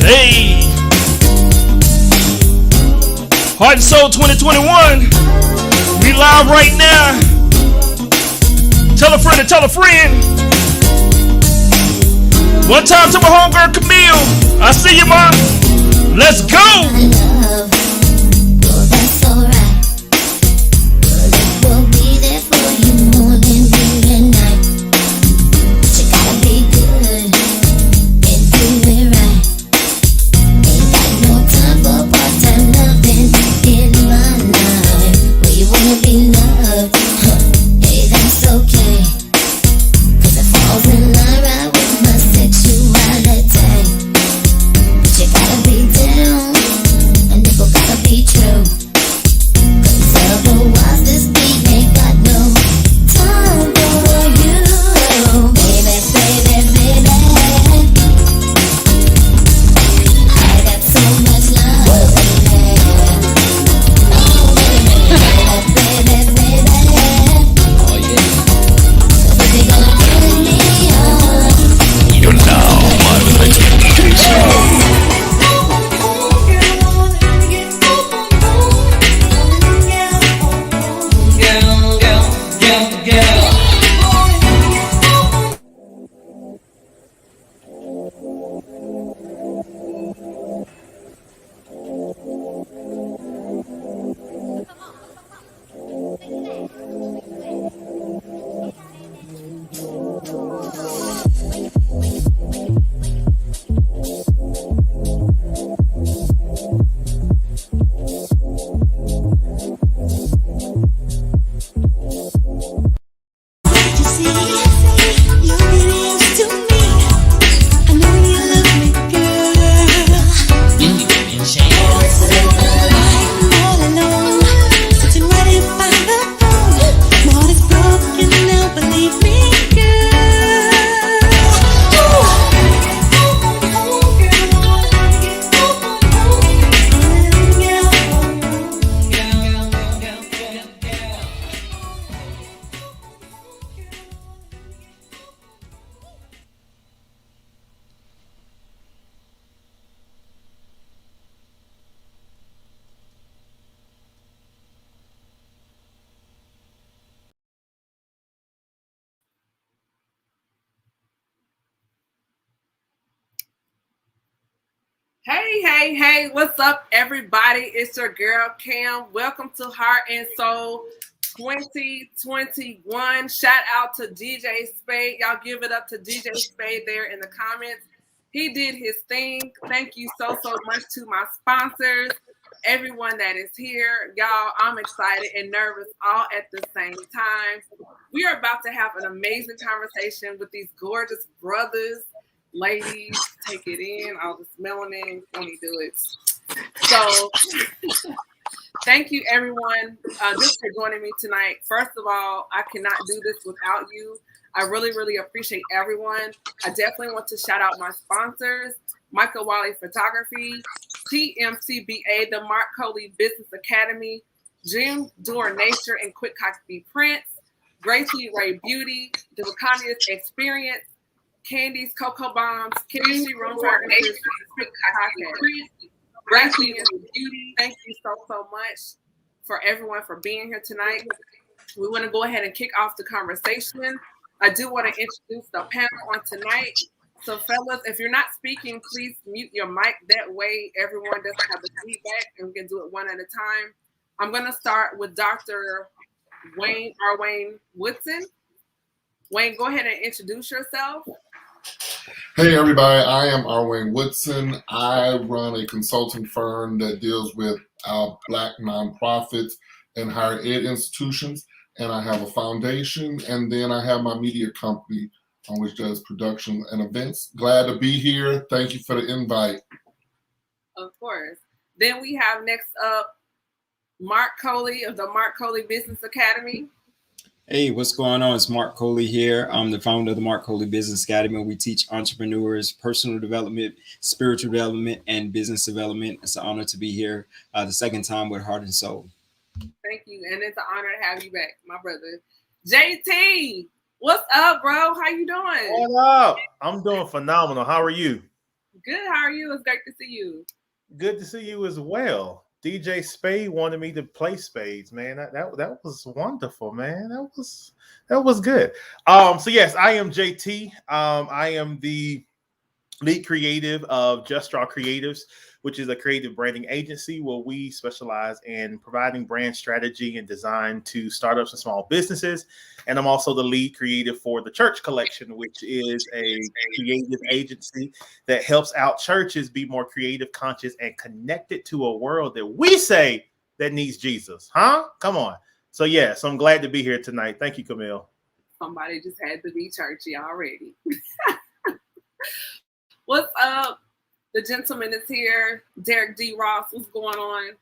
Hey, Heart and Soul 2021. We live right now. Tell a friend to tell a friend. One time to my homegirl Camille. I see you, ma. Let's go. Hey, what's up, everybody? It's your girl, Cam. Welcome to Heart and Soul 2021. Shout out to DJ Spade. Y'all give it up to DJ Spade there in the comments. He did his thing. Thank you so much to my sponsors, everyone that is here. Y'all, I'm excited and nervous all at the same time. We are about to have an amazing conversation with these gorgeous brothers. Ladies, take it in. All this melanin, let me do it. So, thank you, everyone, just for joining me tonight. First of all, I cannot do this without you. I really appreciate everyone. I definitely want to shout out my sponsors, Michael Wiley Photography, TMCBA, the Mark Coley Business Academy, Jim Door Nature and Quick Copy Prints, Gracie Ray Beauty, the Laconia's Experience, Candy's Cocoa Bombs, Chemistry Room Partners, Gracie and Beauty. Thank you so much for everyone for being here tonight. We want to go ahead and kick off the conversation. I do want to introduce the panel on tonight. So, fellas, if you're not speaking, please mute your mic. That way, everyone doesn't have the feedback, and we can do it one at a time. I'm going to start with Dr. Wayne Woodson. Wayne, go ahead and introduce yourself. Hey everybody, I am Arwayne Woodson. I run a consulting firm that deals with Black nonprofits and higher ed institutions, and I have a foundation, and then I have my media company which does production and events. Glad to be here. Thank you for the invite. Of course. Then we have next up Mark Coley of the Mark Coley Business Academy. Hey, what's going on? It's Mark Coley here. I'm the founder of the Mark Coley Business Academy. We teach entrepreneurs personal development, spiritual development, and business development. It's an honor to be here the second time with Heart and Soul. Thank you. And it's an honor to have you back, my brother. JT, what's up, bro? How you doing? What up? I'm doing phenomenal. How are you? Good. How are you? It's great to see you. Good to see you as well. DJ Spade wanted me to play spades, man. That was wonderful, man. That was good. So yes, I am JT. I am the lead creative of Just Draw Creatives, which is a creative branding agency where we specialize in providing brand strategy and design to startups and small businesses. And I'm also the lead creative for the Church Collection, which is a creative agency that helps out churches be more creative, conscious, and connected to a world that we say that needs Jesus. Huh? Come on. So I'm glad to be here tonight. Thank you, Camille. Somebody just had to be churchy already. What's up? The gentleman is here. Derek D. Ross, what's going on?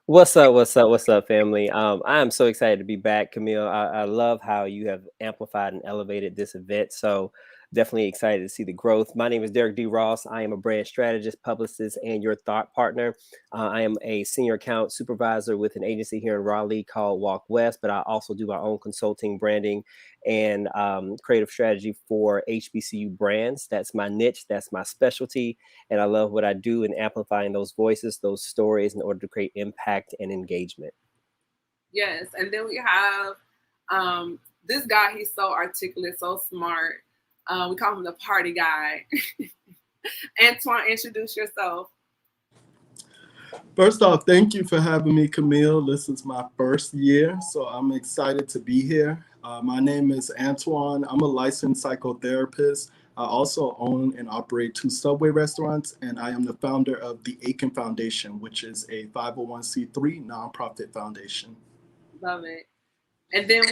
What's up, family? I am so excited to be back, Camille. I love how you have amplified and elevated this event. So definitely excited to see the growth. My name is Derek D. Ross. I am a brand strategist, publicist, and your thought partner. I am a senior account supervisor with an agency here in Raleigh called Walk West, but I also do my own consulting, branding, and creative strategy for HBCU brands. That's my niche. That's my specialty. And I love what I do in amplifying those voices, those stories in order to create impact and engagement. Yes. And then we have this guy. He's so articulate, so smart. We call him the party guy. Antoine, introduce yourself. First off, thank you for having me, Camille. This is my first year, so I'm excited to be here. My name is Antoine. I'm a licensed psychotherapist. I also own and operate 2 Subway restaurants, and I am the founder of the Aiken Foundation, which is a 501c3 nonprofit foundation. Love it. And then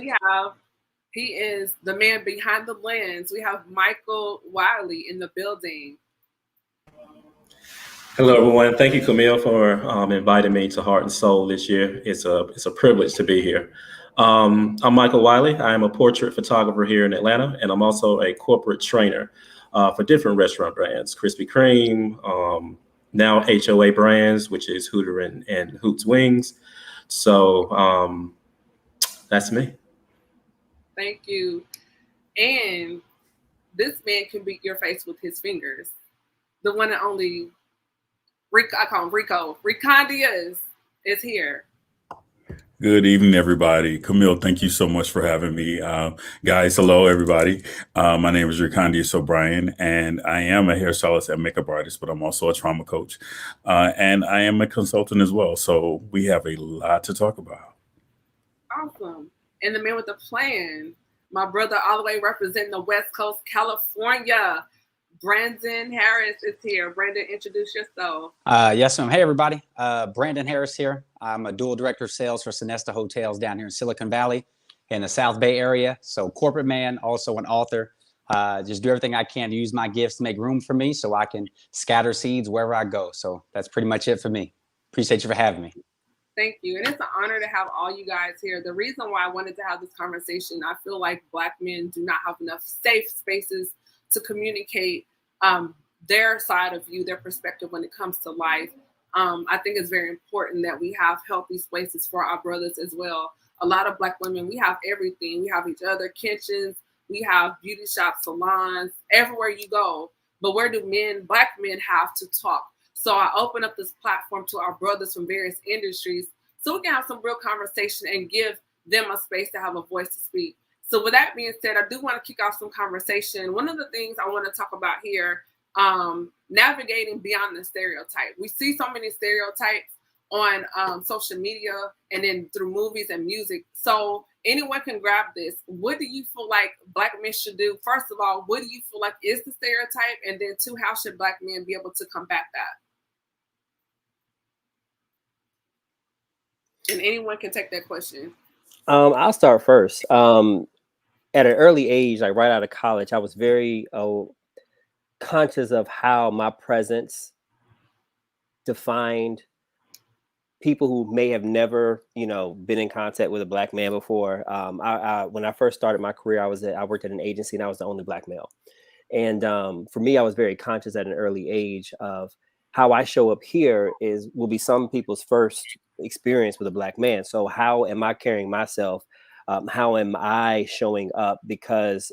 he is the man behind the lens. We have Michael Wiley in the building. Hello, everyone. Thank you, Camille, for inviting me to Heart and Soul this year. It's a privilege to be here. I'm Michael Wiley. I am a portrait photographer here in Atlanta, and I'm also a corporate trainer for different restaurant brands, Krispy Kreme, now HOA Brands, which is Hooter and Hoots Wings. So that's me. Thank you. And this man can beat your face with his fingers. The one and only Rico, I call him Rico. Ricondias is here. Good evening, everybody. Camille, thank you so much for having me. Guys, hello, everybody. My name is Ricondias O'Brien, and I am a hairstylist and makeup artist, but I'm also a trauma coach. And I am a consultant as well. So we have a lot to talk about. Awesome. And the man with the plan, my brother all the way representing the West Coast, California. Brandon Harris is here. Brandon, introduce yourself. Yes, ma'am. Hey, everybody. Brandon Harris here. I'm a dual director of sales for Sonesta Hotels down here in Silicon Valley in the South Bay area. So corporate man, also an author. Just do everything I can to use my gifts to make room for me so I can scatter seeds wherever I go. So that's pretty much it for me. Appreciate you for having me. Thank you. And it's an honor to have all you guys here. The reason why I wanted to have this conversation, I feel like Black men do not have enough safe spaces to communicate their side of you, their perspective when it comes to life. I think it's very important that we have healthy spaces for our brothers as well. A lot of Black women, we have everything. We have each other, kitchens, we have beauty shops, salons, everywhere you go. But where do Black men have to talk? So I open up this platform to our brothers from various industries so we can have some real conversation and give them a space to have a voice to speak. So with that being said, I do want to kick off some conversation. One of the things I want to talk about here, navigating beyond the stereotype. We see so many stereotypes on social media and then through movies and music. So anyone can grab this. What do you feel like Black men should do? First of all, what do you feel like is the stereotype? And then 2, how should Black men be able to combat that? And anyone can take that question. I'll start first. At an early age, like right out of college, I was very conscious of how my presence defined people who may have never, been in contact with a Black man before. When I first started my career, I worked at an agency and I was the only Black male. And for me, I was very conscious at an early age of how I show up here will be some people's first experience with a Black man. So how am I carrying myself? How am I showing up? Because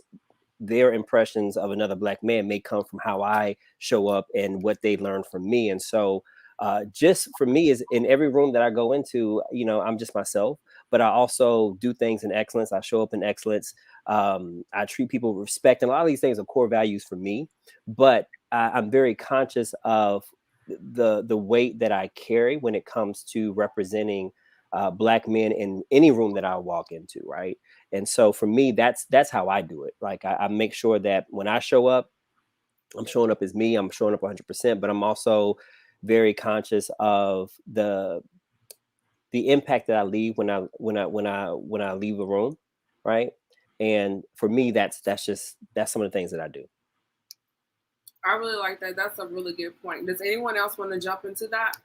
their impressions of another Black man may come from how I show up and what they learn from me. And so just for me, is in every room that I go into, I'm just myself, but I also do things in excellence. I show up in excellence. I treat people with respect, and a lot of these things are core values for me, but I'm very conscious of the weight that I carry when it comes to representing Black men in any room that I walk into, right? And so for me, that's how I do it. Like I make sure that when I show up, I'm showing up as me. I'm showing up 100%, but I'm also very conscious of the impact that I leave when I leave a room, right? And for me, that's some of the things that I do. I really like that. That's a really good point. Does anyone else want to jump into that?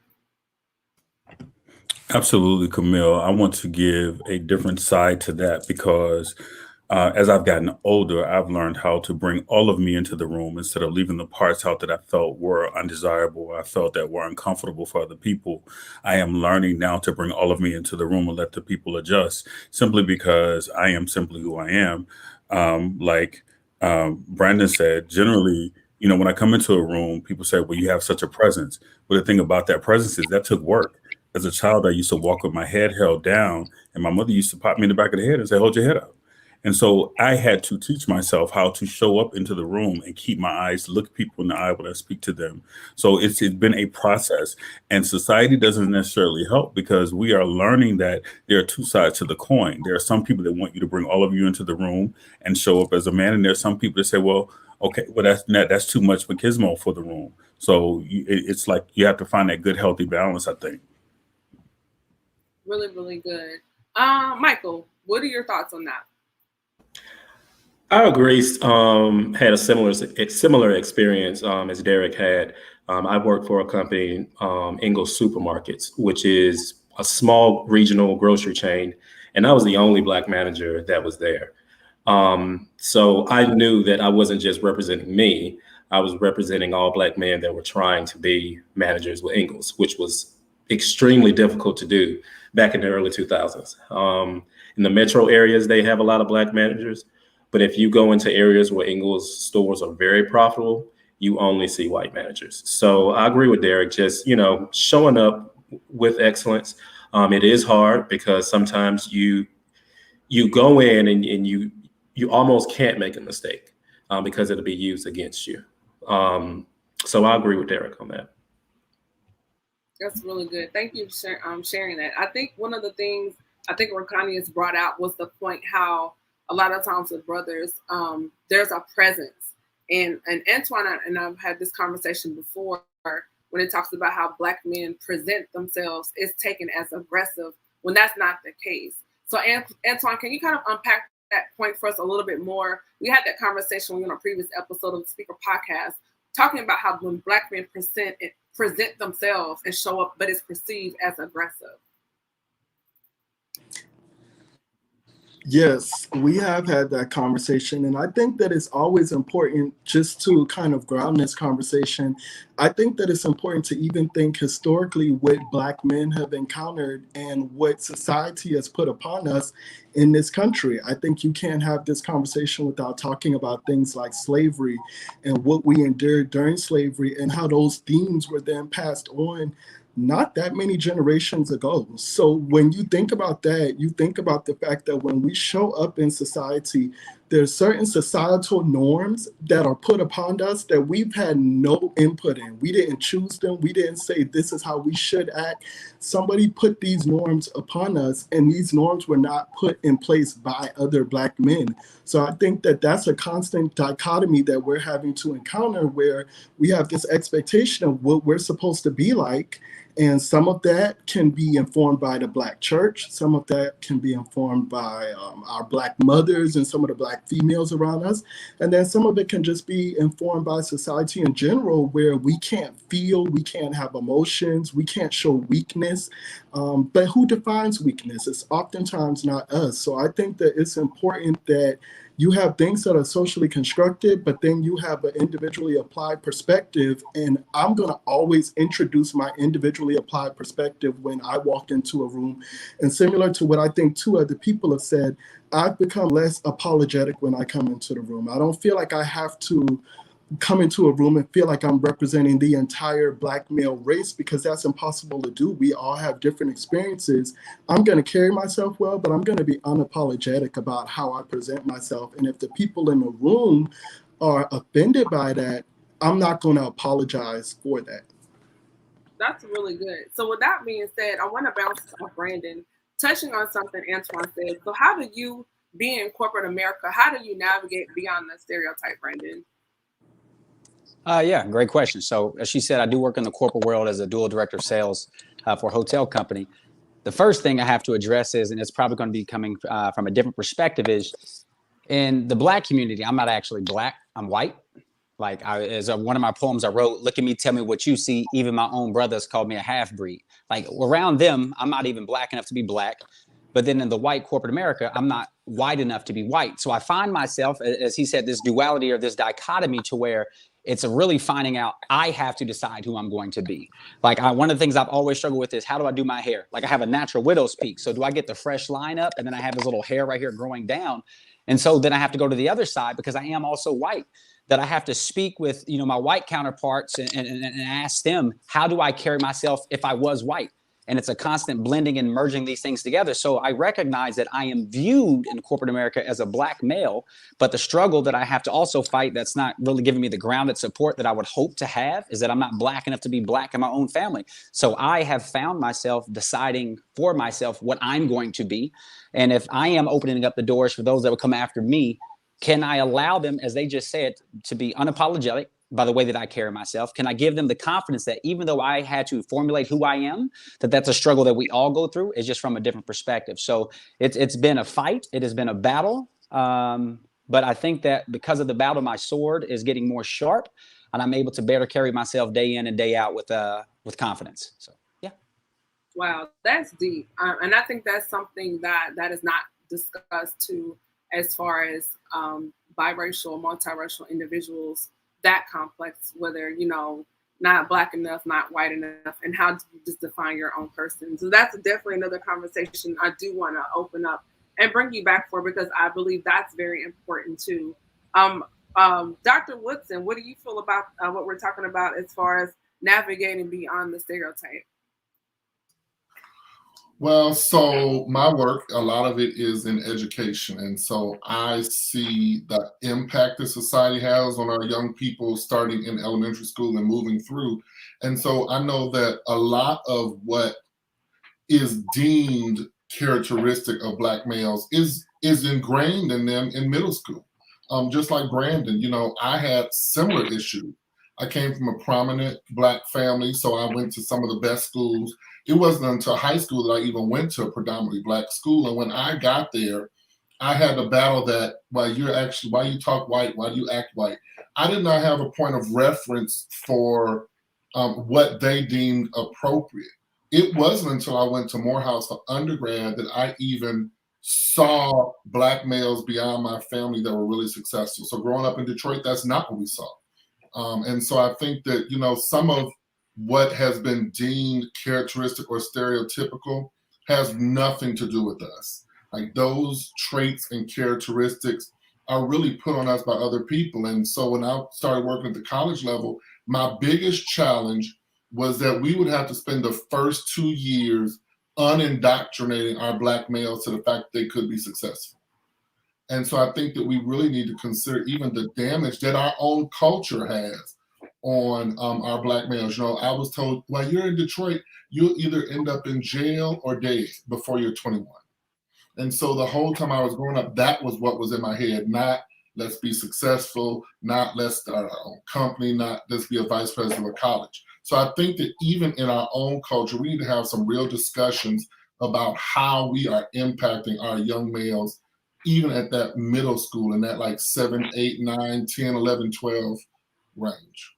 Absolutely, Camille. I want to give a different side to that because as I've gotten older, I've learned how to bring all of me into the room instead of leaving the parts out that I felt were undesirable. I felt that were uncomfortable for other people. I am learning now to bring all of me into the room and let the people adjust simply because I am simply who I am. Like Brandon said, generally, when I come into a room, people say, well, you have such a presence. But the thing about that presence is that took work. As a child, I used to walk with my head held down, and my mother used to pop me in the back of the head and say, hold your head up. And so I had to teach myself how to show up into the room and keep my eyes, look people in the eye when I speak to them. So it's been a process, and society doesn't necessarily help because we are learning that there are two sides to the coin. There are some people that want you to bring all of you into the room and show up as a man. And there are some people that say, well, okay, well, that's too much machismo for the room. So it's like you have to find that good, healthy balance, I think. Really, really good. Michael, what are your thoughts on that? I agree. Had a similar experience as Derek had. I worked for a company, Ingles Supermarkets, which is a small regional grocery chain, and I was the only Black manager that was there. So I knew that I wasn't just representing me; I was representing all Black men that were trying to be managers with Ingles, which was extremely difficult to do back in the early 2000s. In the metro areas, they have a lot of Black managers. But if you go into areas where Ingles stores are very profitable, you only see white managers. So I agree with Derek, just, showing up with excellence. It is hard because sometimes you go in and you almost can't make a mistake because it'll be used against you. So I agree with Derek on that. That's really good. Thank you for sharing that. I think one of the things I think Rakani has brought out was the point how a lot of times with brothers, there's a presence. And Antoine and I've had this conversation before when it talks about how Black men present themselves is taken as aggressive when that's not the case. So Antoine, can you kind of unpack that point for us a little bit more? We had that conversation on a previous episode of the Speaker Podcast, talking about how when Black men present themselves and show up, but it's perceived as aggressive. Yes, we have had that conversation. And I think that it's always important just to kind of ground this conversation. I think that it's important to even think historically what Black men have encountered and what society has put upon us in this country. I think you can't have this conversation without talking about things like slavery and what we endured during slavery and how those themes were then passed on not that many generations ago. So when you think about that, you think about the fact that when we show up in society, there's certain societal norms that are put upon us that we've had no input in. We didn't choose them. We didn't say this is how we should act. Somebody put these norms upon us, and these norms were not put in place by other Black men. So I think that that's a constant dichotomy that we're having to encounter, where we have this expectation of what we're supposed to be like. And some of that can be informed by the Black church. Some of that can be informed by our Black mothers and some of the Black females around us. And then some of it can just be informed by society in general, where we can't feel, we can't have emotions, we can't show weakness. But who defines weakness? It's oftentimes not us. So I think that it's important that you have things that are socially constructed, but then you have an individually applied perspective. And I'm going to always introduce my individually applied perspective when I walk into a room. And similar to what I think two other people have said, I've become less apologetic when I come into the room. I don't feel like I have to come into a room and feel like I'm representing the entire Black male race, because that's impossible to do. We all have different experiences. I'm going to carry myself well, but I'm going to be unapologetic about how I present myself. And if the people in the room are offended by that, I'm not going to apologize for that. That's really good. So with that being said, I want to bounce off Brandon, touching on something Antoine said. So how do you, be in corporate America, how do you navigate beyond the stereotype, Brandon? Yeah, great question. So as she said, I do work in the corporate world as a dual director of sales for a hotel company. The first thing I have to address is, and it's probably going to be coming from a different perspective, is in the Black community, I'm not actually Black, I'm white. Like as one of my poems I wrote, look at me, tell me what you see. Even my own brothers called me a half-breed. Like around them, I'm not even Black enough to be Black. But then in the white corporate America, I'm not white enough to be white. So I find myself, as he said, this duality or this dichotomy to where it's really finding out I have to decide who I'm going to be. Like one of the things I've always struggled with is how do I do my hair? Like I have a natural widow's peak. So do I get the fresh line up and then I have this little hair right here growing down? And so then I have to go to the other side because I am also white, that I have to speak with, my white counterparts and ask them, how do I carry myself if I was white? And it's a constant blending and merging these things together. So I recognize that I am viewed in corporate America as a Black male, but the struggle that I have to also fight that's not really giving me the grounded support that I would hope to have is that I'm not Black enough to be Black in my own family. So I have found myself deciding for myself what I'm going to be. And if I am opening up the doors for those that would come after me, can I allow them, as they just said, to be unapologetic by the way that I carry myself? Can I give them the confidence that even though I had to formulate who I am, that's a struggle that we all go through, is just from a different perspective. So it's been a fight. It has been a battle. But I think that because of the battle, my sword is getting more sharp and I'm able to better carry myself day in and day out with confidence. So, yeah. Wow, that's deep. And I think that's something that is not discussed too, as far as biracial, multiracial individuals, that complex, whether, not Black enough, not white enough, and how do you just define your own person? So that's definitely another conversation I do want to open up and bring you back for, because I believe that's very important too. Dr. Woodson, what do you feel about what we're talking about as far as navigating beyond the stereotype? Well, so my work, a lot of it is in education. And so I see the impact that society has on our young people starting in elementary school and moving through. And so I know that a lot of what is deemed characteristic of Black males is ingrained in them in middle school. Just like Brandon, I had similar issues. I came from a prominent Black family, so I went to some of the best schools. It wasn't until high school that I even went to a predominantly Black school. And when I got there, I had to battle that, why you talk white, why do you act white? I did not have a point of reference for what they deemed appropriate. It wasn't until I went to Morehouse for undergrad that I even saw Black males beyond my family that were really successful. So growing up in Detroit, that's not what we saw. And so I think that, some of what has been deemed characteristic or stereotypical has nothing to do with us. Like those traits and characteristics are really put on us by other people. And so when I started working at the college level, my biggest challenge was that we would have to spend the first 2 years unindoctrinating our Black males to the fact that they could be successful. And so I think that we really need to consider even the damage that our own culture has on our Black males. I was told, well, you're in Detroit, you'll either end up in jail or dead before you're 21. And so the whole time I was growing up, that was what was in my head, not let's be successful, not let's start our own company, not let's be a vice president of a college. So I think that even in our own culture, we need to have some real discussions about how we are impacting our young males, even at that middle school, in that like 7, 8, 9, 10, 11, 12 range.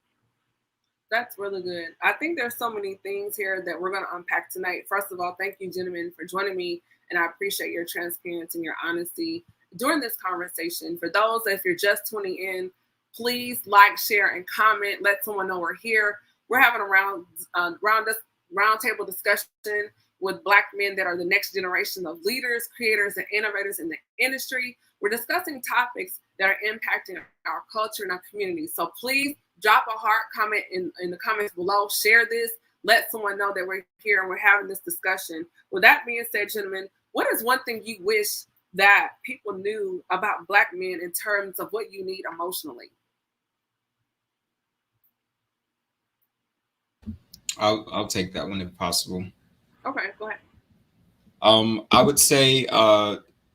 That's really good. I think there's so many things here that we're going to unpack tonight. First of all, thank you, gentlemen, for joining me. And I appreciate your transparency and your honesty. during this conversation. For those, if you're just tuning in, please like, share, and comment. Let someone know we're here. We're having a roundtable discussion with Black men that are the next generation of leaders, creators, and innovators in the industry. We're discussing topics that are impacting our culture and our community. So please drop a heart, comment in the comments below, share this, let someone know that we're here and we're having this discussion. With that being said, gentlemen, what is one thing you wish that people knew about Black men in terms of what you need emotionally? I'll take that one if possible. Okay, go ahead. I would say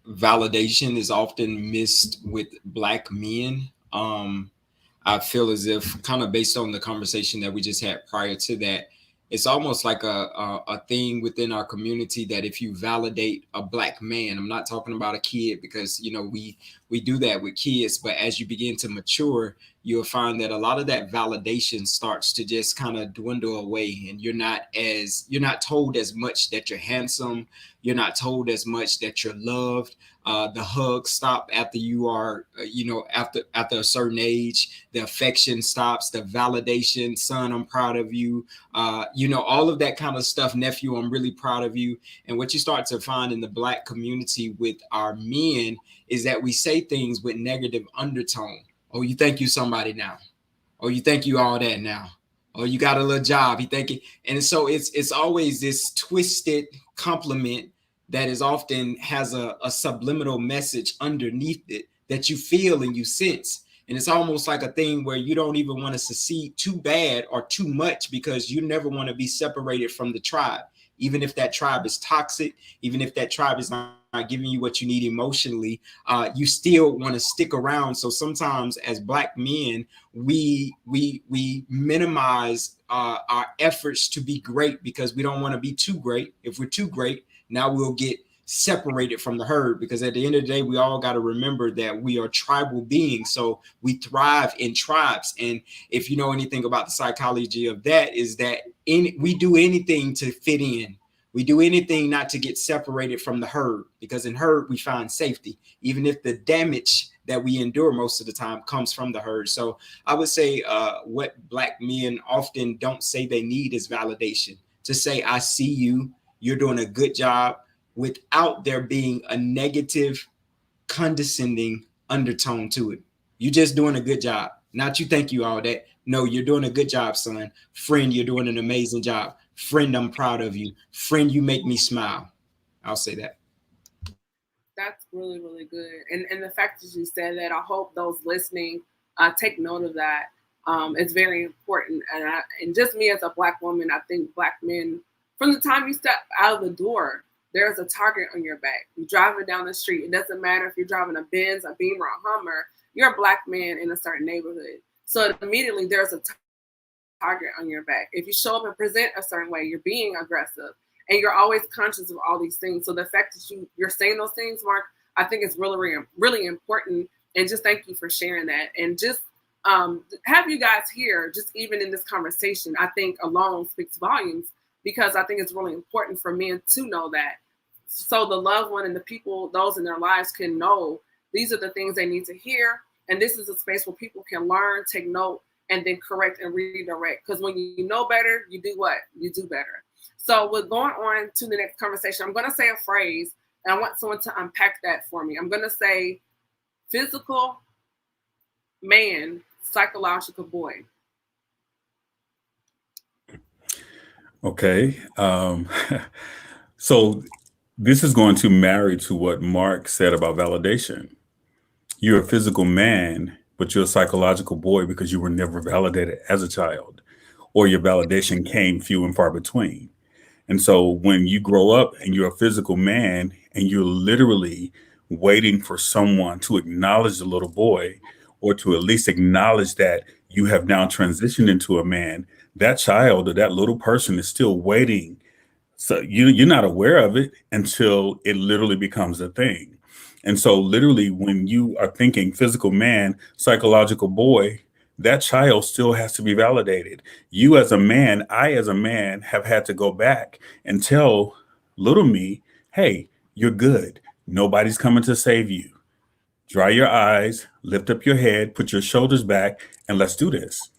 validation is often missed with Black men. I feel as if, kind of based on the conversation that we just had prior to that, it's almost like a thing within our community that if you validate a Black man, I'm not talking about a kid, because we do that with kids, but as you begin to mature, you'll find that a lot of that validation starts to just kind of dwindle away, and you're not told as much that you're handsome, you're not told as much that you're loved. The hugs stop after you are, after a certain age. The affection stops. The validation, son, I'm proud of you. All of that kind of stuff. Nephew, I'm really proud of you. And what you start to find in the Black community with our men is that we say things with negative undertone. Oh, you think you somebody now? Oh, you think you all that now? Oh, you got a little job. You think it, and so it's always this twisted compliment that is often has a subliminal message underneath it that you feel and you sense. And it's almost like a thing where you don't even want to succeed too bad or too much, because you never want to be separated from the tribe. Even if that tribe is toxic, even if that tribe is not giving you what you need emotionally, you still want to stick around. So sometimes as Black men, we minimize our efforts to be great because we don't want to be too great. If we're too great, now we'll get separated from the herd, because at the end of the day, we all got to remember that we are tribal beings. So we thrive in tribes. And if you know anything about the psychology of that, is that we do anything to fit in. We do anything not to get separated from the herd, because in herd, we find safety, even if the damage that we endure most of the time comes from the herd. So I would say what Black men often don't say they need is validation. To say, I see you, you're doing a good job, without there being a negative, condescending undertone to it. You're just doing a good job. Not you think you all that. No, you're doing a good job, son. Friend, you're doing an amazing job. Friend, I'm proud of you. Friend, you make me smile. I'll say that. That's really, really good. And the fact that you said that, I hope those listening take note of that. It's very important. And just me as a Black woman, I think Black men, from the time you step out of the door, there's a target on your back. You're driving down the street. It doesn't matter if you're driving a Benz, a Beamer, a Hummer. You're a Black man in a certain neighborhood. So immediately there's a target on your back. If you show up and present a certain way, you're being aggressive, and you're always conscious of all these things. So the fact that you're saying those things, Mark, I think it's really, really important. And just thank you for sharing that. And just have you guys here, just even in this conversation, I think alone speaks volumes, because I think it's really important for men to know that. So the loved one and the people, those in their lives, can know these are the things they need to hear. And this is a space where people can learn, take note, and then correct and redirect. Because when you know better, you do what? You do better. So we're going on to the next conversation. I'm going to say a phrase, and I want someone to unpack that for me. I'm going to say physical man, psychological boy. Okay. So this is going to marry to what Mark said about validation. You're a physical man, but you're a psychological boy because you were never validated as a child, or your validation came few and far between. And so when you grow up and you're a physical man and you're literally waiting for someone to acknowledge the little boy, or to at least acknowledge that you have now transitioned into a man, that child or that little person is still waiting. So you're not aware of it until it literally becomes a thing. And so literally when you are thinking physical man, psychological boy, that child still has to be validated. You as a man, I as a man have had to go back and tell little me, hey, you're good. Nobody's coming to save you. Dry your eyes, lift up your head, put your shoulders back, and let's do this.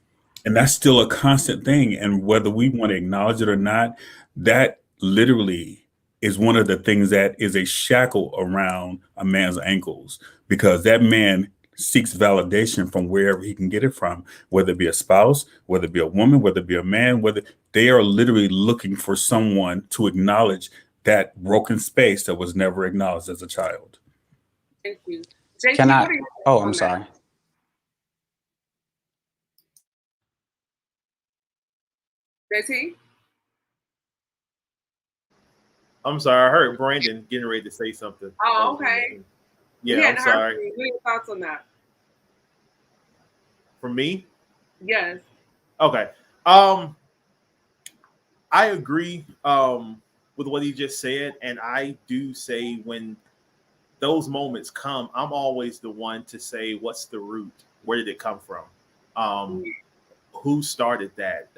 And that's still a constant thing. And whether we want to acknowledge it or not, that literally is one of the things that is a shackle around a man's ankles, because that man seeks validation from wherever he can get it from, whether it be a spouse, whether it be a woman, whether it be a man, whether they are literally looking for someone to acknowledge that broken space that was never acknowledged as a child. Thank you. JT, Can I? what are you Oh, on I'm that? sorry. JT? I'm sorry. I heard Brandon getting ready to say something. Oh, okay. We Yeah, I'm hadn't heard sorry. from you. What are your thoughts on that? For me, Yes. okay. I agree with what he just said, and I do say when those moments come, I'm always the one to say, "What's the root? Where did it come from? Who started that?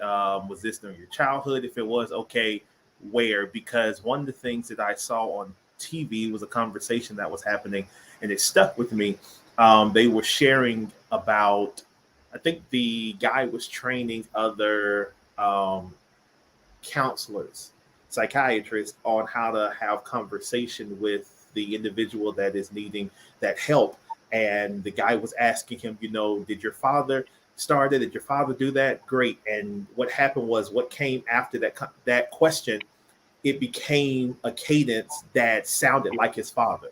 Was this during your childhood? If it was, okay, where?" Because one of the things that I saw on TV was a conversation that was happening, and it stuck with me. They were sharing about, I think the guy was training other counselors, psychiatrists, on how to have conversation with the individual that is needing that help. And the guy was asking him, did your father start it? Did your father do that? Great. And what happened was, what came after that question, it became a cadence that sounded like his father.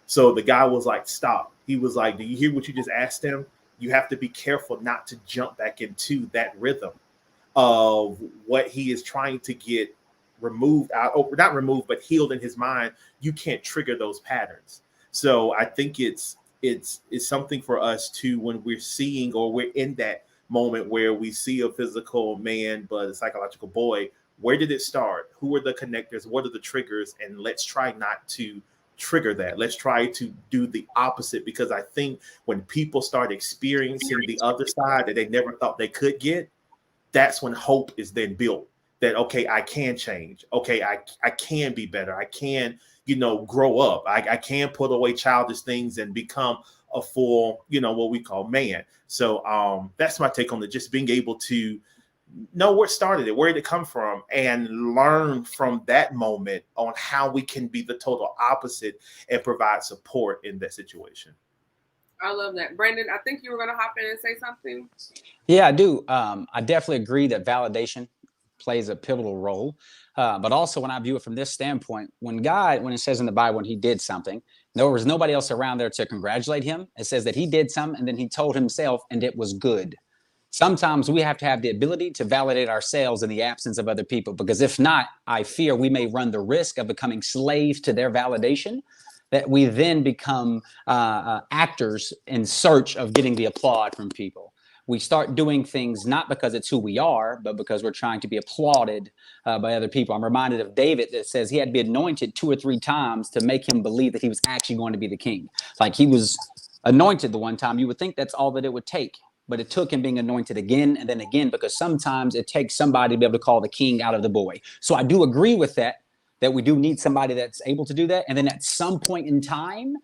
So the guy was like, stop. He was like, do you hear what you just asked him? You have to be careful not to jump back into that rhythm of what he is trying to get removed out, or not removed, but healed in his mind. You can't trigger those patterns. So I think it's something for us to, when we're seeing, or we're in that moment where we see a physical man but a psychological boy, where did it start? Who are the connectors? What are the triggers? And let's try not to trigger that. Let's try to do the opposite, because I think when people start experiencing the other side that they never thought they could get, that's when hope is then built, that, okay, I can change. Okay, I can be better. I can, grow up. I can put away childish things and become a full, what we call man. So that's my take on it. Just being able to know what started it, where did it come from, and learn from that moment on how we can be the total opposite and provide support in that situation. I love that. Brandon, I think you were going to hop in and say something. Yeah, I do. I definitely agree that validation plays a pivotal role. But also, when I view it from this standpoint, when it says in the Bible, when he did something, there was nobody else around there to congratulate him. It says that he did something, and then he told himself, and it was good. Sometimes we have to have the ability to validate ourselves in the absence of other people, because if not, I fear we may run the risk of becoming slaves to their validation, that we then become actors in search of getting the applaud from people. We start doing things not because it's who we are, but because we're trying to be applauded by other people. I'm reminded of David that says he had to be anointed 2 or 3 times to make him believe that he was actually going to be the king. Like, he was anointed the one time. You would think that's all that it would take, but it took him being anointed again and then again, because sometimes it takes somebody to be able to call the king out of the boy. So I do agree with that we do need somebody that's able to do that. And then at some point in time,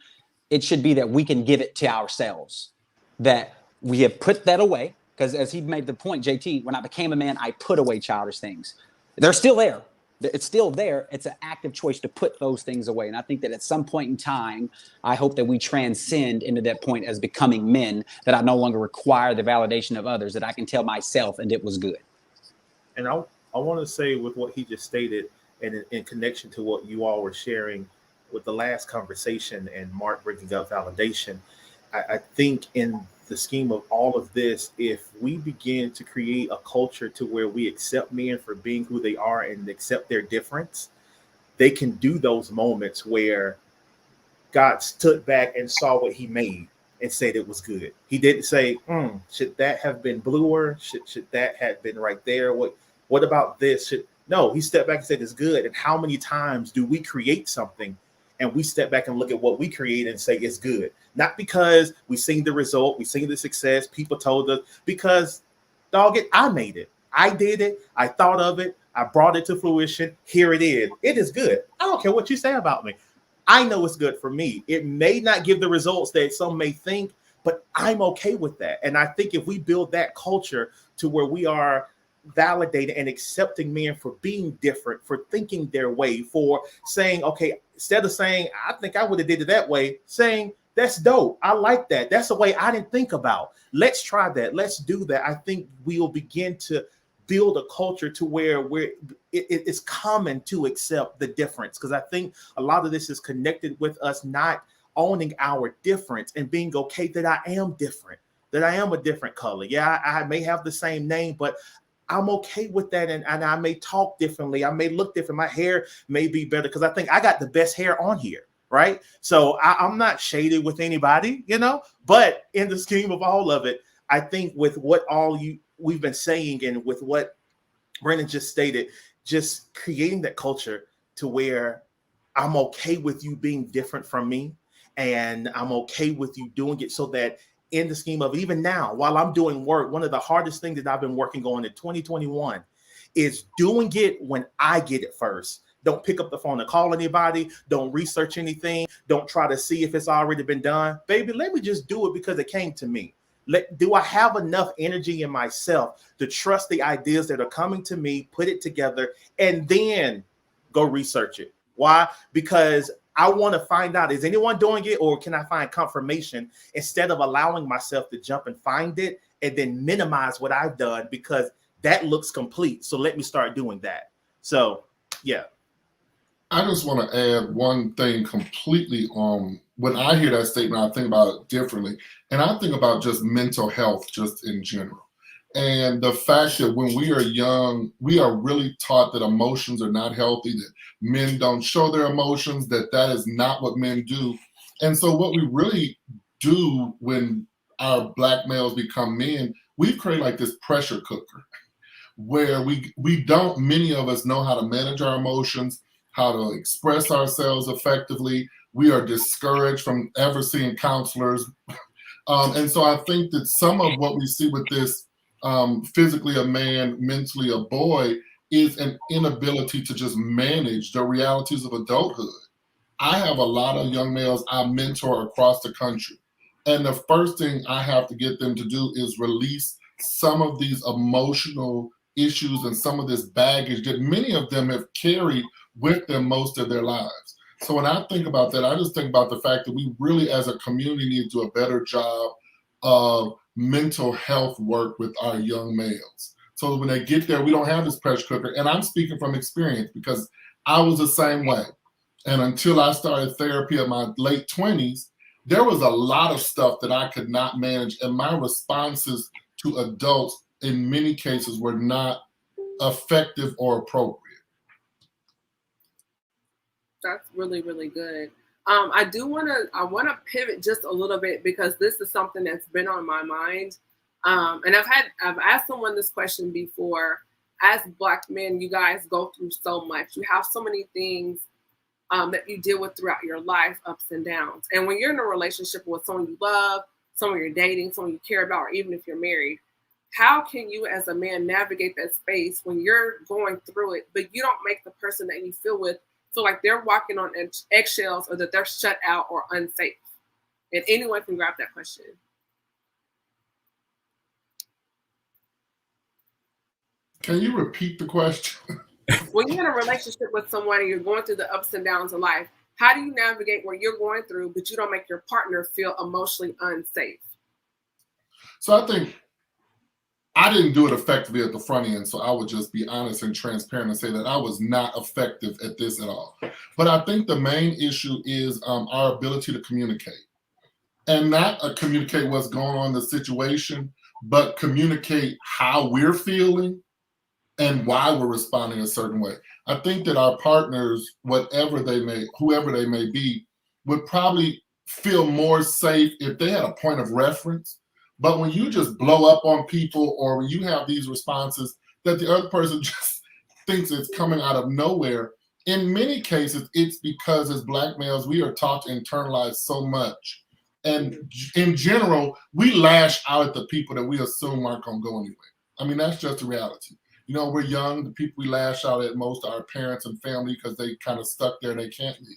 it should be that we can give it to ourselves, that we have put that away. Because as he made the point, JT, when I became a man, I put away childish things. They're still there. It's still there. It's an active choice to put those things away. And I think that at some point in time, I hope that we transcend into that point as becoming men, that I no longer require the validation of others, that I can tell myself, and it was good. And I want to say, with what he just stated, and in connection to what you all were sharing with the last conversation and Mark bringing up validation, I think in the scheme of all of this, if we begin to create a culture to where we accept men for being who they are and accept their difference, they can do those moments where God stood back and saw what he made and said it was good. He didn't say, should that have been bluer? Should that have been right there? What about this? No, he stepped back and said it's good. And how many times do we create something and we step back and look at what we create and say it's good? Not because we seen the result, we seen the success, people told us, because I made it. I did it. I thought of it. I brought it to fruition. Here it is. It is good. I don't care what you say about me. I know it's good for me. It may not give the results that some may think, but I'm okay with that. And I think if we build that culture to where we are validating and accepting men for being different, for thinking their way, for saying, okay, instead of saying, I think I would have did it that way, saying, that's dope. I like that. That's a way I didn't think about. Let's try that. Let's do that. I think we'll begin to build a culture to where it's common to accept the difference. Because I think a lot of this is connected with us not owning our difference and being okay that I am different, that I am a different color. Yeah, I may have the same name, but I'm okay with that. And I may talk differently. I may look different. My hair may be better because I think I got the best hair on here. Right. So I'm not shaded with anybody, you know, but in the scheme of all of it, I think with what we've been saying and with what Brandon just stated, just creating that culture to where I'm okay with you being different from me and I'm okay with you doing it so that in the scheme of even now, while I'm doing work, one of the hardest things that I've been working on in 2021 is doing it when I get it first. Don't pick up the phone and call anybody. Don't research anything. Don't try to see if it's already been done. Baby, let me just do it because it came to me. Do I have enough energy in myself to trust the ideas that are coming to me, put it together, and then go research it? Why? Because I want to find out, is anyone doing it, or can I find confirmation instead of allowing myself to jump and find it and then minimize what I've done because that looks complete. So let me start doing that. So, yeah. I just want to add one thing completely. When I hear that statement, I think about it differently. And I think about just mental health just in general. And the fact that when we are young, we are really taught that emotions are not healthy, that men don't show their emotions, that is not what men do. And so what we really do when our Black males become men, we create like this pressure cooker where we don't, many of us know how to manage our emotions, how to express ourselves effectively. We are discouraged from ever seeing counselors. And so I think that some of what we see with this physically a man, mentally a boy, is an inability to just manage the realities of adulthood. I have a lot of young males I mentor across the country. And the first thing I have to get them to do is release some of these emotional issues and some of this baggage that many of them have carried with them most of their lives. So when I think about that, I just think about the fact that we really as a community need to do a better job of mental health work with our young males. So when they get there, we don't have this pressure cooker. And I'm speaking from experience because I was the same way. And until I started therapy in my late 20s, there was a lot of stuff that I could not manage. And my responses to adults in many cases were not effective or appropriate. That's really, really good. I want to pivot just a little bit because this is something that's been on my mind. And I've asked someone this question before. As Black men, you guys go through so much. You have so many things that you deal with throughout your life, ups and downs. And when you're in a relationship with someone you love, someone you're dating, someone you care about, or even if you're married, how can you as a man navigate that space when you're going through it, but you don't make the person that you feel with feel like they're walking on eggshells or that they're shut out or unsafe? And anyone can grab that question. Can you repeat the question? When you're in a relationship with someone and you're going through the ups and downs of life, how do you navigate what you're going through, but you don't make your partner feel emotionally unsafe? So I think I didn't do it effectively at the front end, so I would just be honest and transparent and say that I was not effective at this at all. But I think the main issue is our ability to communicate. And not communicate what's going on in the situation, but communicate how we're feeling and why we're responding a certain way. I think that our partners, whoever they may be, would probably feel more safe if they had a point of reference. But when you just blow up on people or when you have these responses that the other person just thinks it's coming out of nowhere, in many cases, it's because as Black males, we are taught to internalize so much. And in general, we lash out at the people that we assume aren't going to go anywhere. I mean, that's just the reality. You know, we're young. The people we lash out at most are our parents and family because they kind of stuck there and they can't leave.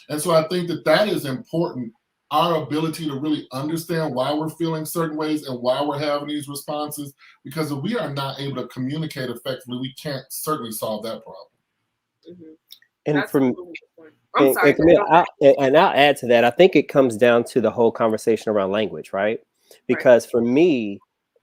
And so I think that is important. Our ability to really understand why we're feeling certain ways and why we're having these responses, because if we are not able to communicate effectively, we can't certainly solve that problem. Mm-hmm. And That's from I'm sorry. Camille, I'll add to that. I think it comes down to the whole conversation around language, right? Because for me,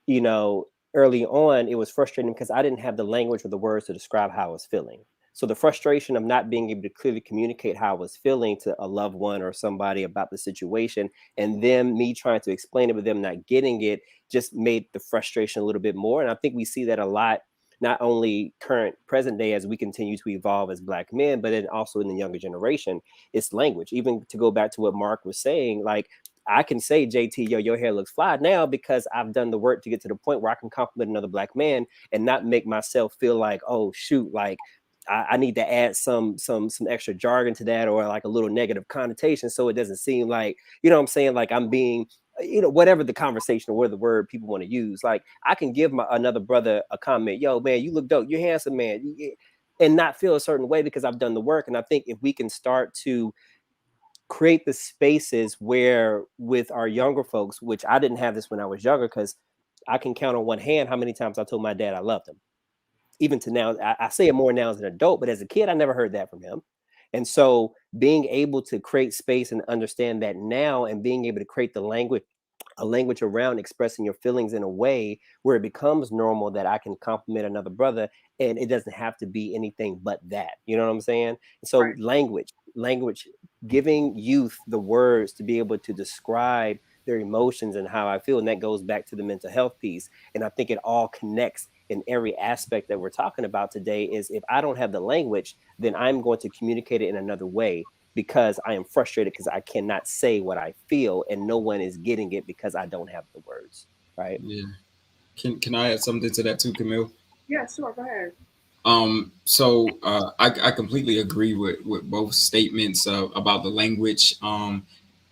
you know, early on, it was frustrating because I didn't have the language or the words to describe how I was feeling. So the frustration of not being able to clearly communicate how I was feeling to a loved one or somebody about the situation, and then me trying to explain it, but them not getting it, just made the frustration a little bit more. And I think we see that a lot, not only current present day as we continue to evolve as Black men, but then also in the younger generation, it's language. Even to go back to what Mark was saying, like, I can say, JT, yo, your hair looks fly now because I've done the work to get to the point where I can compliment another Black man and not make myself feel like, oh shoot, like I need to add some extra jargon to that, or like a little negative connotation, so it doesn't seem like, you know what I'm saying, like I'm being, you know, whatever the conversation or the word people want to use. Like I can give another brother a comment, yo man, you look dope, you're handsome, man, and not feel a certain way because I've done the work. And I think if we can start to create the spaces where with our younger folks, which I didn't have this when I was younger, because I can count on one hand how many times I told my dad I loved him. Even to now, I say it more now as an adult, but as a kid, I never heard that from him. And so being able to create space and understand that now, and being able to create a language around expressing your feelings in a way where it becomes normal that I can compliment another brother and it doesn't have to be anything but that. You know what I'm saying? So language, giving youth the words to be able to describe their emotions and how I feel. And that goes back to the mental health piece. And I think it all connects in every aspect that we're talking about today. Is if I don't have the language, then I'm going to communicate it in another way because I am frustrated because I cannot say what I feel and no one is getting it because I don't have the words. Right. Yeah. Can I add something to that too, Camille? Yeah, sure. Go ahead. So I completely agree with both statements about the language.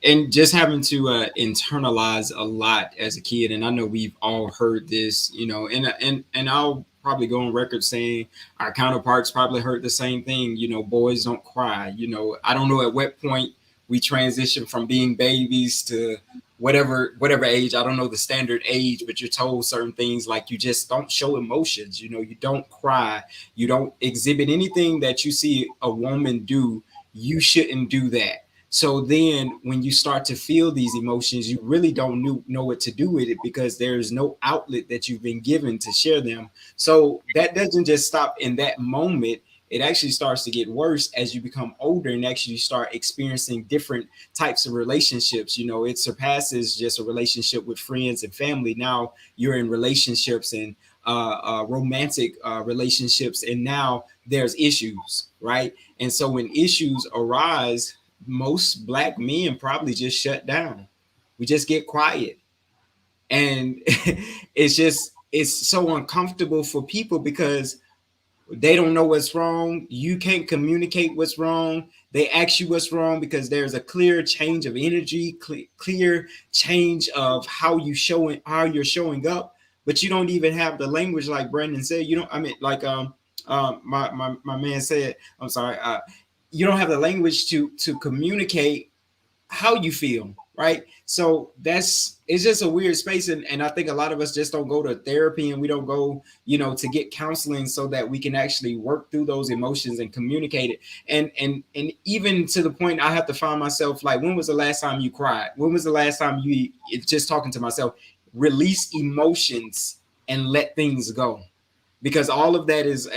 And just having to internalize a lot as a kid. And I know we've all heard this, you know, and I'll probably go on record saying our counterparts probably heard the same thing. You know, boys don't cry. You know, I don't know at what point we transition from being babies to whatever age. I don't know the standard age, but you're told certain things like you just don't show emotions. You know, you don't cry. You don't exhibit anything that you see a woman do. You shouldn't do that. So then when you start to feel these emotions, you really don't know what to do with it because there's no outlet that you've been given to share them. So that doesn't just stop in that moment. It actually starts to get worse as you become older and actually start experiencing different types of relationships. You know, it surpasses just a relationship with friends and family. Now you're in relationships and romantic relationships, and now there's issues, right? And so when issues arise, most Black men probably just shut down. We just get quiet. And it's so uncomfortable for people because they don't know what's wrong. You can't communicate what's wrong. They ask you what's wrong because there's a clear change of energy, clear change of how you're showing up, but you don't even have the language like Brandon said. You don't, I mean, like my man said, I'm sorry, you don't have the language to communicate how you feel, right? So it's just a weird space, and I think a lot of us just don't go to therapy and we don't go, you know, to get counseling so that we can actually work through those emotions and communicate it. And even to the point I have to find myself like, when was the last time you cried? When was the last time you, it's just talking to myself, release emotions and let things go? Because all of that is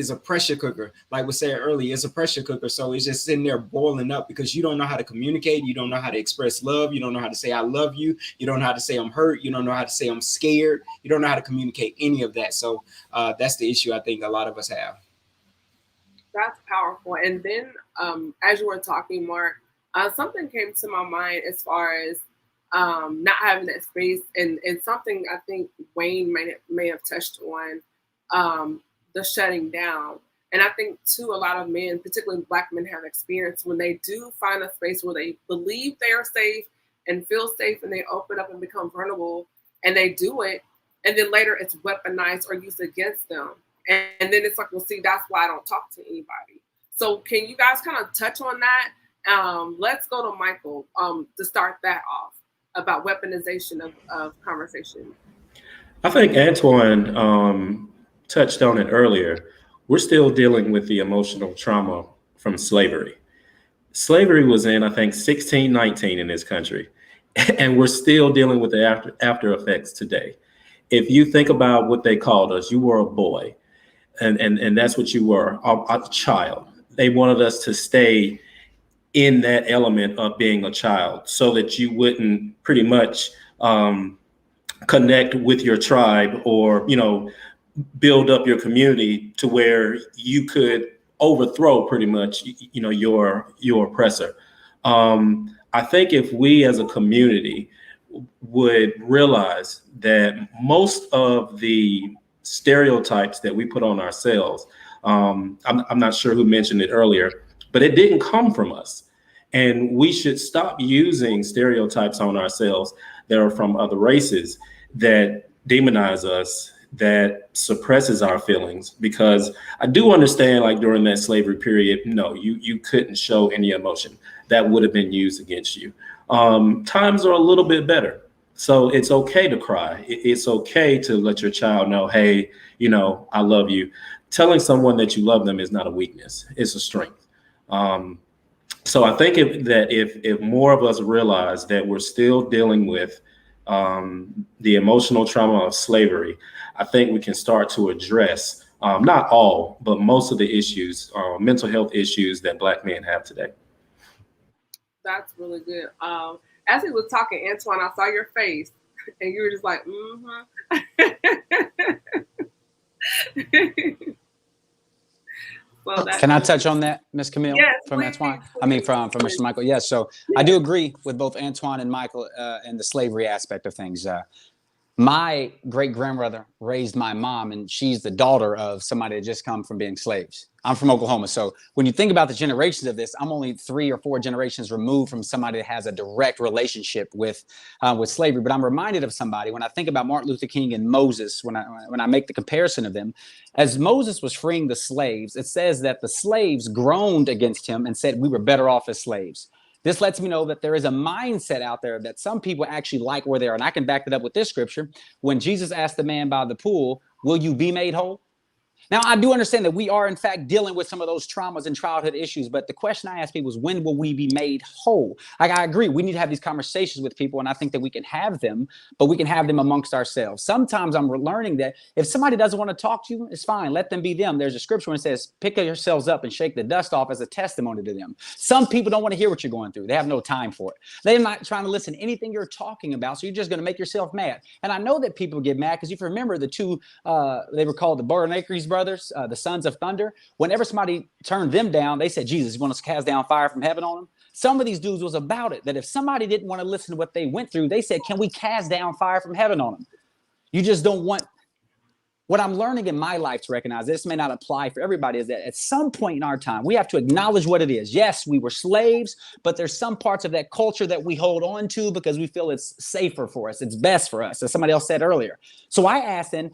a pressure cooker. Like we said earlier, it's a pressure cooker. So it's just sitting there boiling up because you don't know how to communicate. You don't know how to express love. You don't know how to say, I love you. You don't know how to say I'm hurt. You don't know how to say I'm scared. You don't know how to communicate any of that. So that's the issue I think a lot of us have. That's powerful. And then as you were talking, Mark, something came to my mind as far as not having that space, and something I think Wayne may have touched on, the shutting down. And I think too, a lot of men, particularly Black men, have experienced when they do find a space where they believe they are safe and feel safe, and they open up and become vulnerable, and they do it, and then later it's weaponized or used against them. And then it's like, well, see, that's why I don't talk to anybody. So can you guys kind of touch on that Let's go to Michael to start that off about weaponization of conversation. I think Antoine touched on it earlier. We're still dealing with the emotional trauma from slavery. Slavery was in, I think, 1619 in this country, and we're still dealing with the after effects today. If you think about what they called us, you were a boy, and that's what you were, a child. They wanted us to stay in that element of being a child so that you wouldn't pretty much connect with your tribe or, build up your community to where you could overthrow pretty much, your oppressor. I think if we as a community would realize that most of the stereotypes that we put on ourselves, I'm not sure who mentioned it earlier, but it didn't come from us. And we should stop using stereotypes on ourselves that are from other races that demonize us, that suppresses our feelings. Because I do understand, like during that slavery period, no, you couldn't show any emotion. That would have been used against you. Times are a little bit better. So it's okay to cry. It's okay to let your child know, hey, I love you. Telling someone that you love them is not a weakness. It's a strength. So I think if more of us realize that we're still dealing with the emotional trauma of slavery, I think we can start to address not all, but most of the issues, mental health issues that Black men have today. That's really good. As he was talking, Antoine, I saw your face, and you were just like, Well, can I touch on that, Ms. Camille, yes, from please, Antoine? please. I mean, from Mr. Michael. Yes. So I do agree with both Antoine and Michael in the slavery aspect of things. My great grandmother raised my mom, and she's the daughter of somebody that just come from being slaves. I'm from Oklahoma. So when you think about the generations of this, I'm only 3 or 4 generations removed from somebody that has a direct relationship with slavery. But I'm reminded of somebody when I think about Martin Luther King and Moses, when I make the comparison of them, as Moses was freeing the slaves, it says that the slaves groaned against him and said, we were better off as slaves. This lets me know that there is a mindset out there that some people actually like where they are. And I can back it up with this scripture. When Jesus asked the man by the pool, will you be made whole? Now, I do understand that we are, in fact, dealing with some of those traumas and childhood issues. But the question I ask people is, when will we be made whole? I agree. We need to have these conversations with people. And I think that we can have them, but we can have them amongst ourselves. Sometimes I'm learning that if somebody doesn't want to talk to you, it's fine. Let them be them. There's a scripture that says, pick yourselves up and shake the dust off as a testimony to them. Some people don't want to hear what you're going through. They have no time for it. They're not trying to listen to anything you're talking about. So you're just going to make yourself mad. And I know that people get mad because if you remember the two, they were called the Barnacres brothers, the sons of thunder. Whenever somebody turned them down, they said, Jesus, you want us to cast down fire from heaven on them? Some of these dudes was about it, that if somebody didn't want to listen to what they went through, they said, can we cast down fire from heaven on them? You just don't want. What I'm learning in my life to recognize, this may not apply for everybody, is that at some point in our time, we have to acknowledge what it is. Yes, we were slaves, but there's some parts of that culture that we hold on to because we feel it's safer for us. It's best for us, as somebody else said earlier. So I asked then,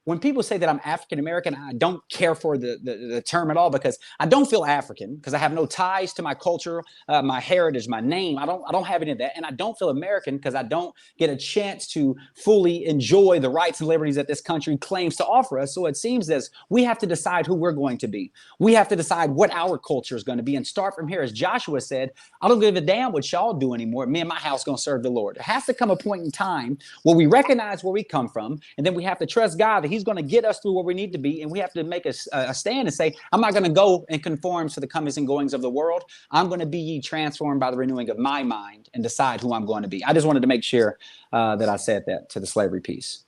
when people say that I'm African-American, I don't care for the term at all because I don't feel African because I have no ties to my culture, my heritage, my name. I don't have any of that. And I don't feel American because I don't get a chance to fully enjoy the rights and liberties that this country claims to offer us. So it seems as we have to decide who we're going to be. We have to decide what our culture is going to be and start from here. As Joshua said, I don't give a damn what y'all do anymore. Me and my house going to serve the Lord. There has to come a point in time where we recognize where we come from, and then we have to trust God that He's going to get us through where we need to be. And we have to make a stand and say, I'm not going to go and conform to the comings and goings of the world. I'm going to be ye transformed by the renewing of my mind and decide who I'm going to be. I just wanted to make sure that I said that to the slavery piece.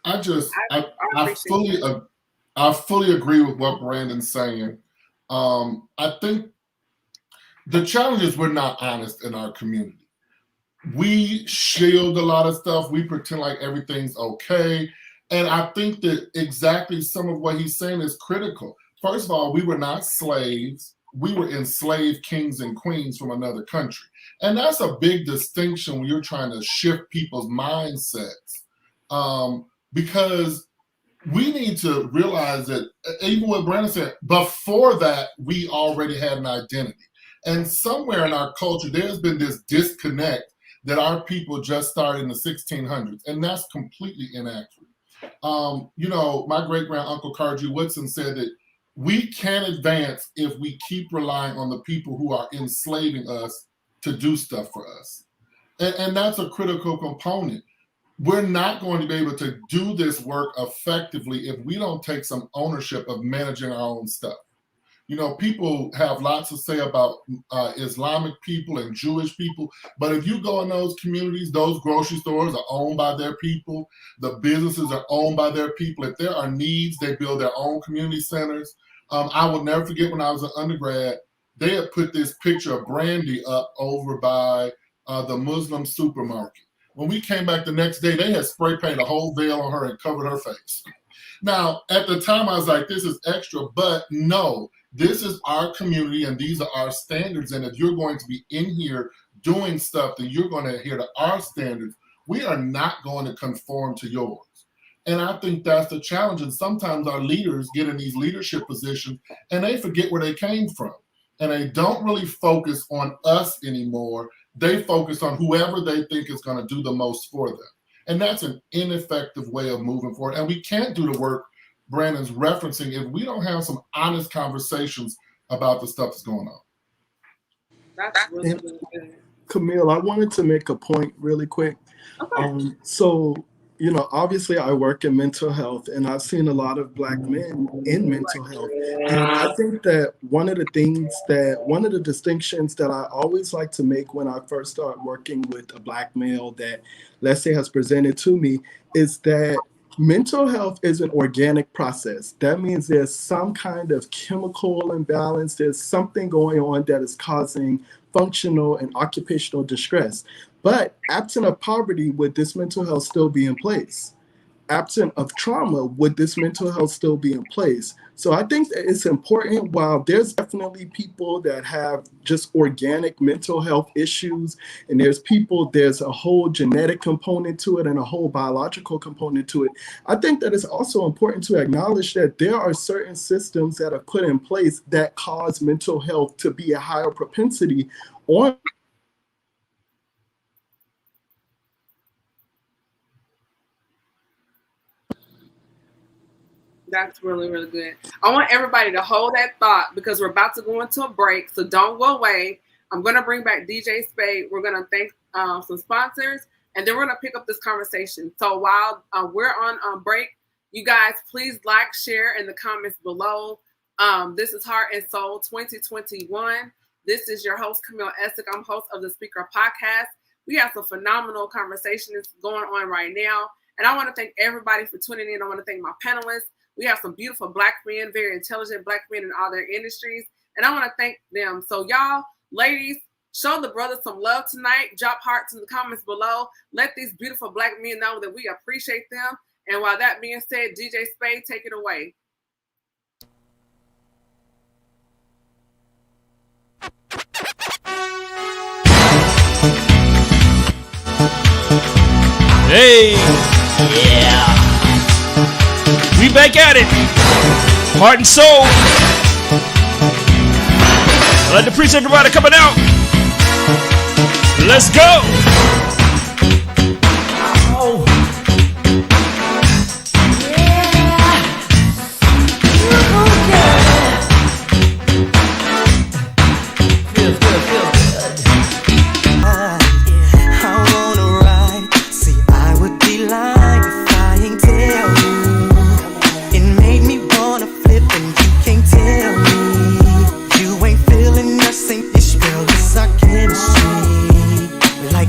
I fully agree with what Brandon's saying. I think the challenge is we're not honest in our community. We shield a lot of stuff. We pretend like everything's okay. And I think that exactly some of what he's saying is critical. First of all, we were not slaves. We were enslaved kings and queens from another country. And that's a big distinction when you're trying to shift people's mindsets. Because we need to realize that, even what Brandon said, before that, we already had an identity. And somewhere in our culture, there's been this disconnect that our people just started in the 1600s, and that's completely inaccurate. My great-grand Uncle Carnegie Woodson said that we can't advance if we keep relying on the people who are enslaving us to do stuff for us. And that's a critical component. We're not going to be able to do this work effectively if we don't take some ownership of managing our own stuff. People have lots to say about Islamic people and Jewish people, but if you go in those communities, those grocery stores are owned by their people. The businesses are owned by their people. If there are needs, they build their own community centers. I will never forget when I was an undergrad, they had put this picture of Brandy up over by the Muslim supermarket. When we came back the next day, they had spray painted a whole veil on her and covered her face. Now, at the time, I was like, this is extra, but no, this is our community and these are our standards. And if you're going to be in here doing stuff, then you're going to adhere to our standards. We are not going to conform to yours. And I think that's the challenge. And sometimes our leaders get in these leadership positions and they forget where they came from. And they don't really focus on us anymore. They focus on whoever they think is going to do the most for them. And that's an ineffective way of moving forward. And we can't do the work Brandon's referencing if we don't have some honest conversations about the stuff that's going on. That's really good. Camille, I wanted to make a point really quick. Okay. Obviously I work in mental health and I've seen a lot of Black men in mental health. And I think that one of the distinctions that I always like to make when I first start working with a Black male that, let's say, has presented to me is that mental health is an organic process. That means there's some kind of chemical imbalance. There's something going on that is causing functional and occupational distress. But absent of poverty, would this mental health still be in place? Absent of trauma, would this mental health still be in place? So I think that it's important. While there's definitely people that have just organic mental health issues, and there's a whole genetic component to it and a whole biological component to it. I think that it's also important to acknowledge that there are certain systems that are put in place that cause mental health to be a higher propensity on. That's really, really good. I want everybody to hold that thought because we're about to go into a break. So don't go away. I'm going to bring back DJ Spade. We're going to thank some sponsors, and then we're going to pick up this conversation. So while we're on break, you guys, please like, share in the comments below. This is Heart and Soul 2021. This is your host, Camille Essick. I'm host of the Speaker Podcast. We have some phenomenal conversations going on right now. And I want to thank everybody for tuning in. I want to thank my panelists. We have some beautiful Black men, very intelligent Black men in all their industries. And I want to thank them. So y'all, ladies, show the brothers some love tonight. Drop hearts in the comments below. Let these beautiful Black men know that we appreciate them. And while that being said, DJ Spade, take it away. Hey, yeah, we back at it, Heart and Soul. I'd like to appreciate everybody coming out. Let's go. Oh. Like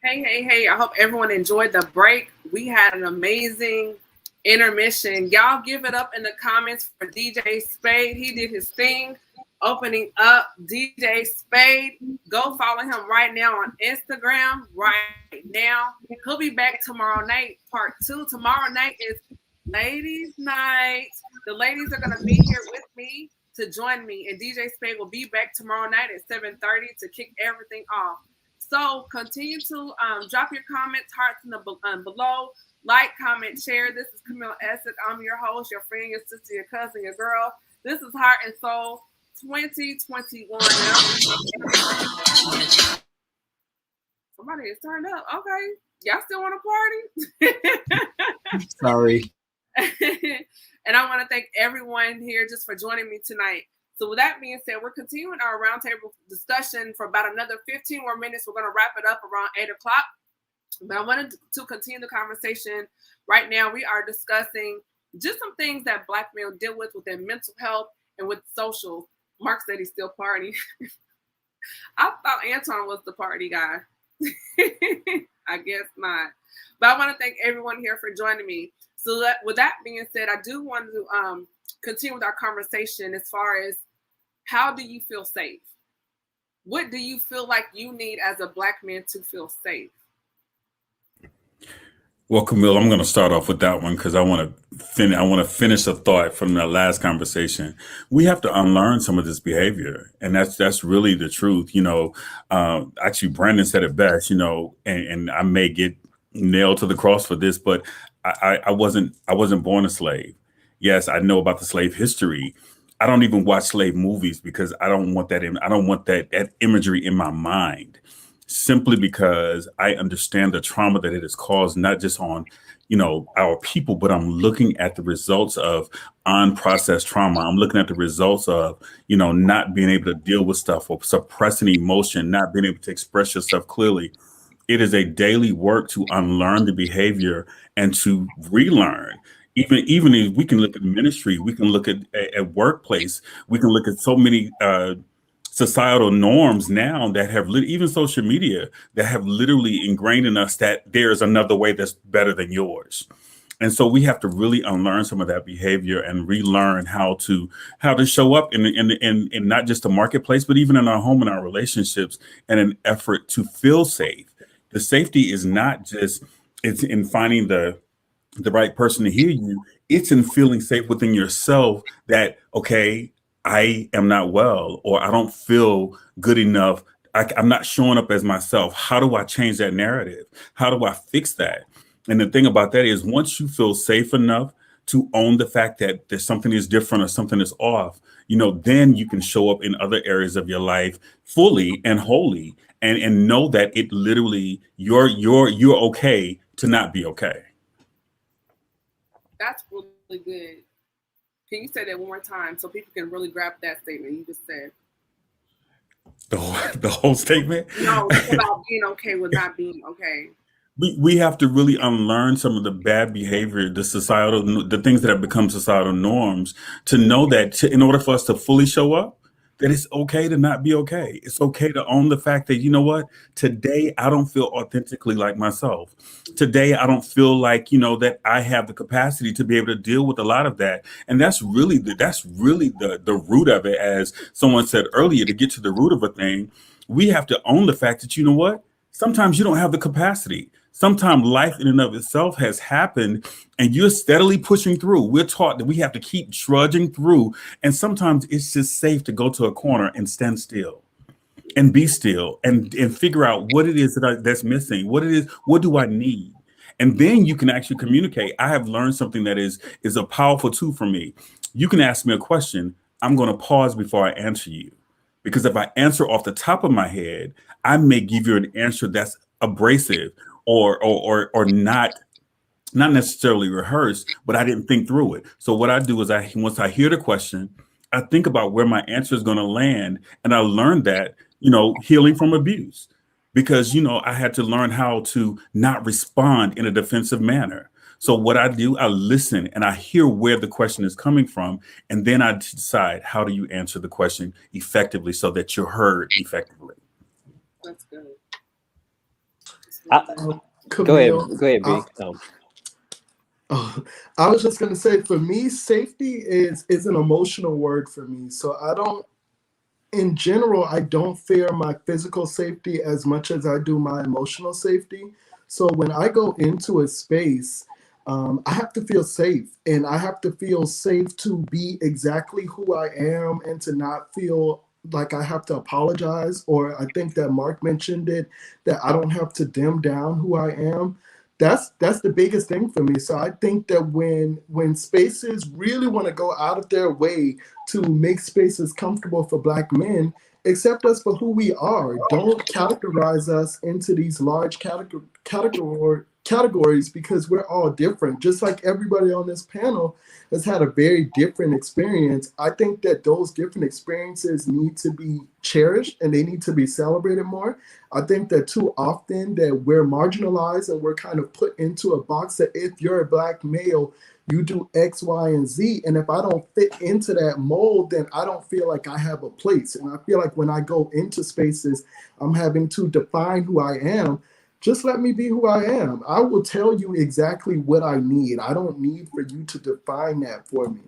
Hey. I hope everyone enjoyed the break. We had an amazing intermission. Y'all give it up in the comments for DJ Spade. He did his thing, opening up DJ Spade. Go follow him right now on Instagram right now. He'll be back tomorrow night, part 2. Tomorrow night is ladies' night. The ladies are going to be here with me to join me, and DJ Spade will be back tomorrow night at 7:30 to kick everything off. So continue to drop your comments, hearts in the below. Like, comment, share. This is Camille Essex. I'm your host, your friend, your sister, your cousin, your girl. This is Heart and Soul 2021. Somebody is turned up. Okay. Y'all still want to party? Sorry. And I want to thank everyone here just for joining me tonight. So with that being said, we're continuing our roundtable discussion for about another 15 more minutes. We're going to wrap it up around 8 o'clock. But I wanted to continue the conversation. Right now, we are discussing just some things that Black men deal with their mental health and with social. Mark said he's still partying. I thought Anton was the party guy. I guess not. But I want to thank everyone here for joining me. So with that being said, I do want to continue with our conversation as far as how do you feel safe? What do you feel like you need as a Black man to feel safe? Well, Camille, I'm going to start off with that one because I want to finish a thought from the last conversation. We have to unlearn some of this behavior, and that's really the truth. Actually, Brandon said it best. And I may get nailed to the cross for this, but I wasn't born a slave. Yes, I know about the slave history. I don't even watch slave movies because I don't want that imagery in my mind. Simply because I understand the trauma that it has caused, not just on, our people, but I'm looking at the results of unprocessed trauma. I'm looking at the results of, not being able to deal with stuff or suppressing emotion, not being able to express yourself clearly. It is a daily work to unlearn the behavior and to relearn. Even if we can look at ministry, we can look at workplace, we can look at so many societal norms now that have even social media that have literally ingrained in us that there's another way that's better than yours. And so we have to really unlearn some of that behavior and relearn how to show up in not just the marketplace, but even in our home and our relationships in an effort to feel safe. The safety is not just it's in finding the right person to hear you. It's in feeling safe within yourself that, okay, I am not well, or I don't feel good enough. I'm not showing up as myself. How do I change that narrative? How do I fix that? And the thing about that is once you feel safe enough to own the fact that there's something is different or something is off, then you can show up in other areas of your life fully and wholly and know that it literally you're okay to not be okay. That's really good. Can you say that one more time so people can really grab that statement you just said? The whole statement? No, it's about being okay with not being okay. We have to really unlearn some of the bad behavior, the things that have become societal norms, to know that in order for us to fully show up, that it's okay to not be okay. It's okay to own the fact that, today I don't feel authentically like myself. Today I don't feel like, that I have the capacity to be able to deal with a lot of that. And that's really the root of it. As someone said earlier, to get to the root of a thing, we have to own the fact that, sometimes you don't have the capacity. Sometimes life in and of itself has happened and you're steadily pushing through. We're taught that we have to keep trudging through. And sometimes it's just safe to go to a corner and stand still and be still and figure out what it is that's missing. What do I need? And then you can actually communicate. I have learned something that is a powerful tool for me. You can ask me a question. I'm going to pause before I answer you. Because if I answer off the top of my head, I may give you an answer that's abrasive or not necessarily rehearsed, but I didn't think through it. So what I do is once I hear the question, I think about where my answer is going to land. And I learned that, healing from abuse, because, I had to learn how to not respond in a defensive manner. So what I do, I listen and I hear where the question is coming from. And then I decide, how do you answer the question effectively so that you're heard effectively? That's good. Camille, Go ahead, B. Oh, I was just gonna say, for me, safety is an emotional word for me. So I don't, in general, I don't fear my physical safety as much as I do my emotional safety. So when I go into a space, I have to feel safe, and I have to feel safe to be exactly who I am and to not feel like I have to apologize. Or I think that Mark mentioned it, that I don't have to dim down who I am. That's the biggest thing for me. So I think that when spaces really want to go out of their way to make spaces comfortable for Black men, accept us for who we are. Don't categorize us into these large categories, because we're all different. Just like everybody on this panel has had a very different experience. I think that those different experiences need to be cherished and they need to be celebrated more. I think that too often that we're marginalized and we're kind of put into a box that if you're a Black male, you do X, Y, and Z. And if I don't fit into that mold, then I don't feel like I have a place. And I feel like when I go into spaces, I'm having to define who I am. Just let me be who I am. I will tell you exactly what I need. I don't need for you to define that for me.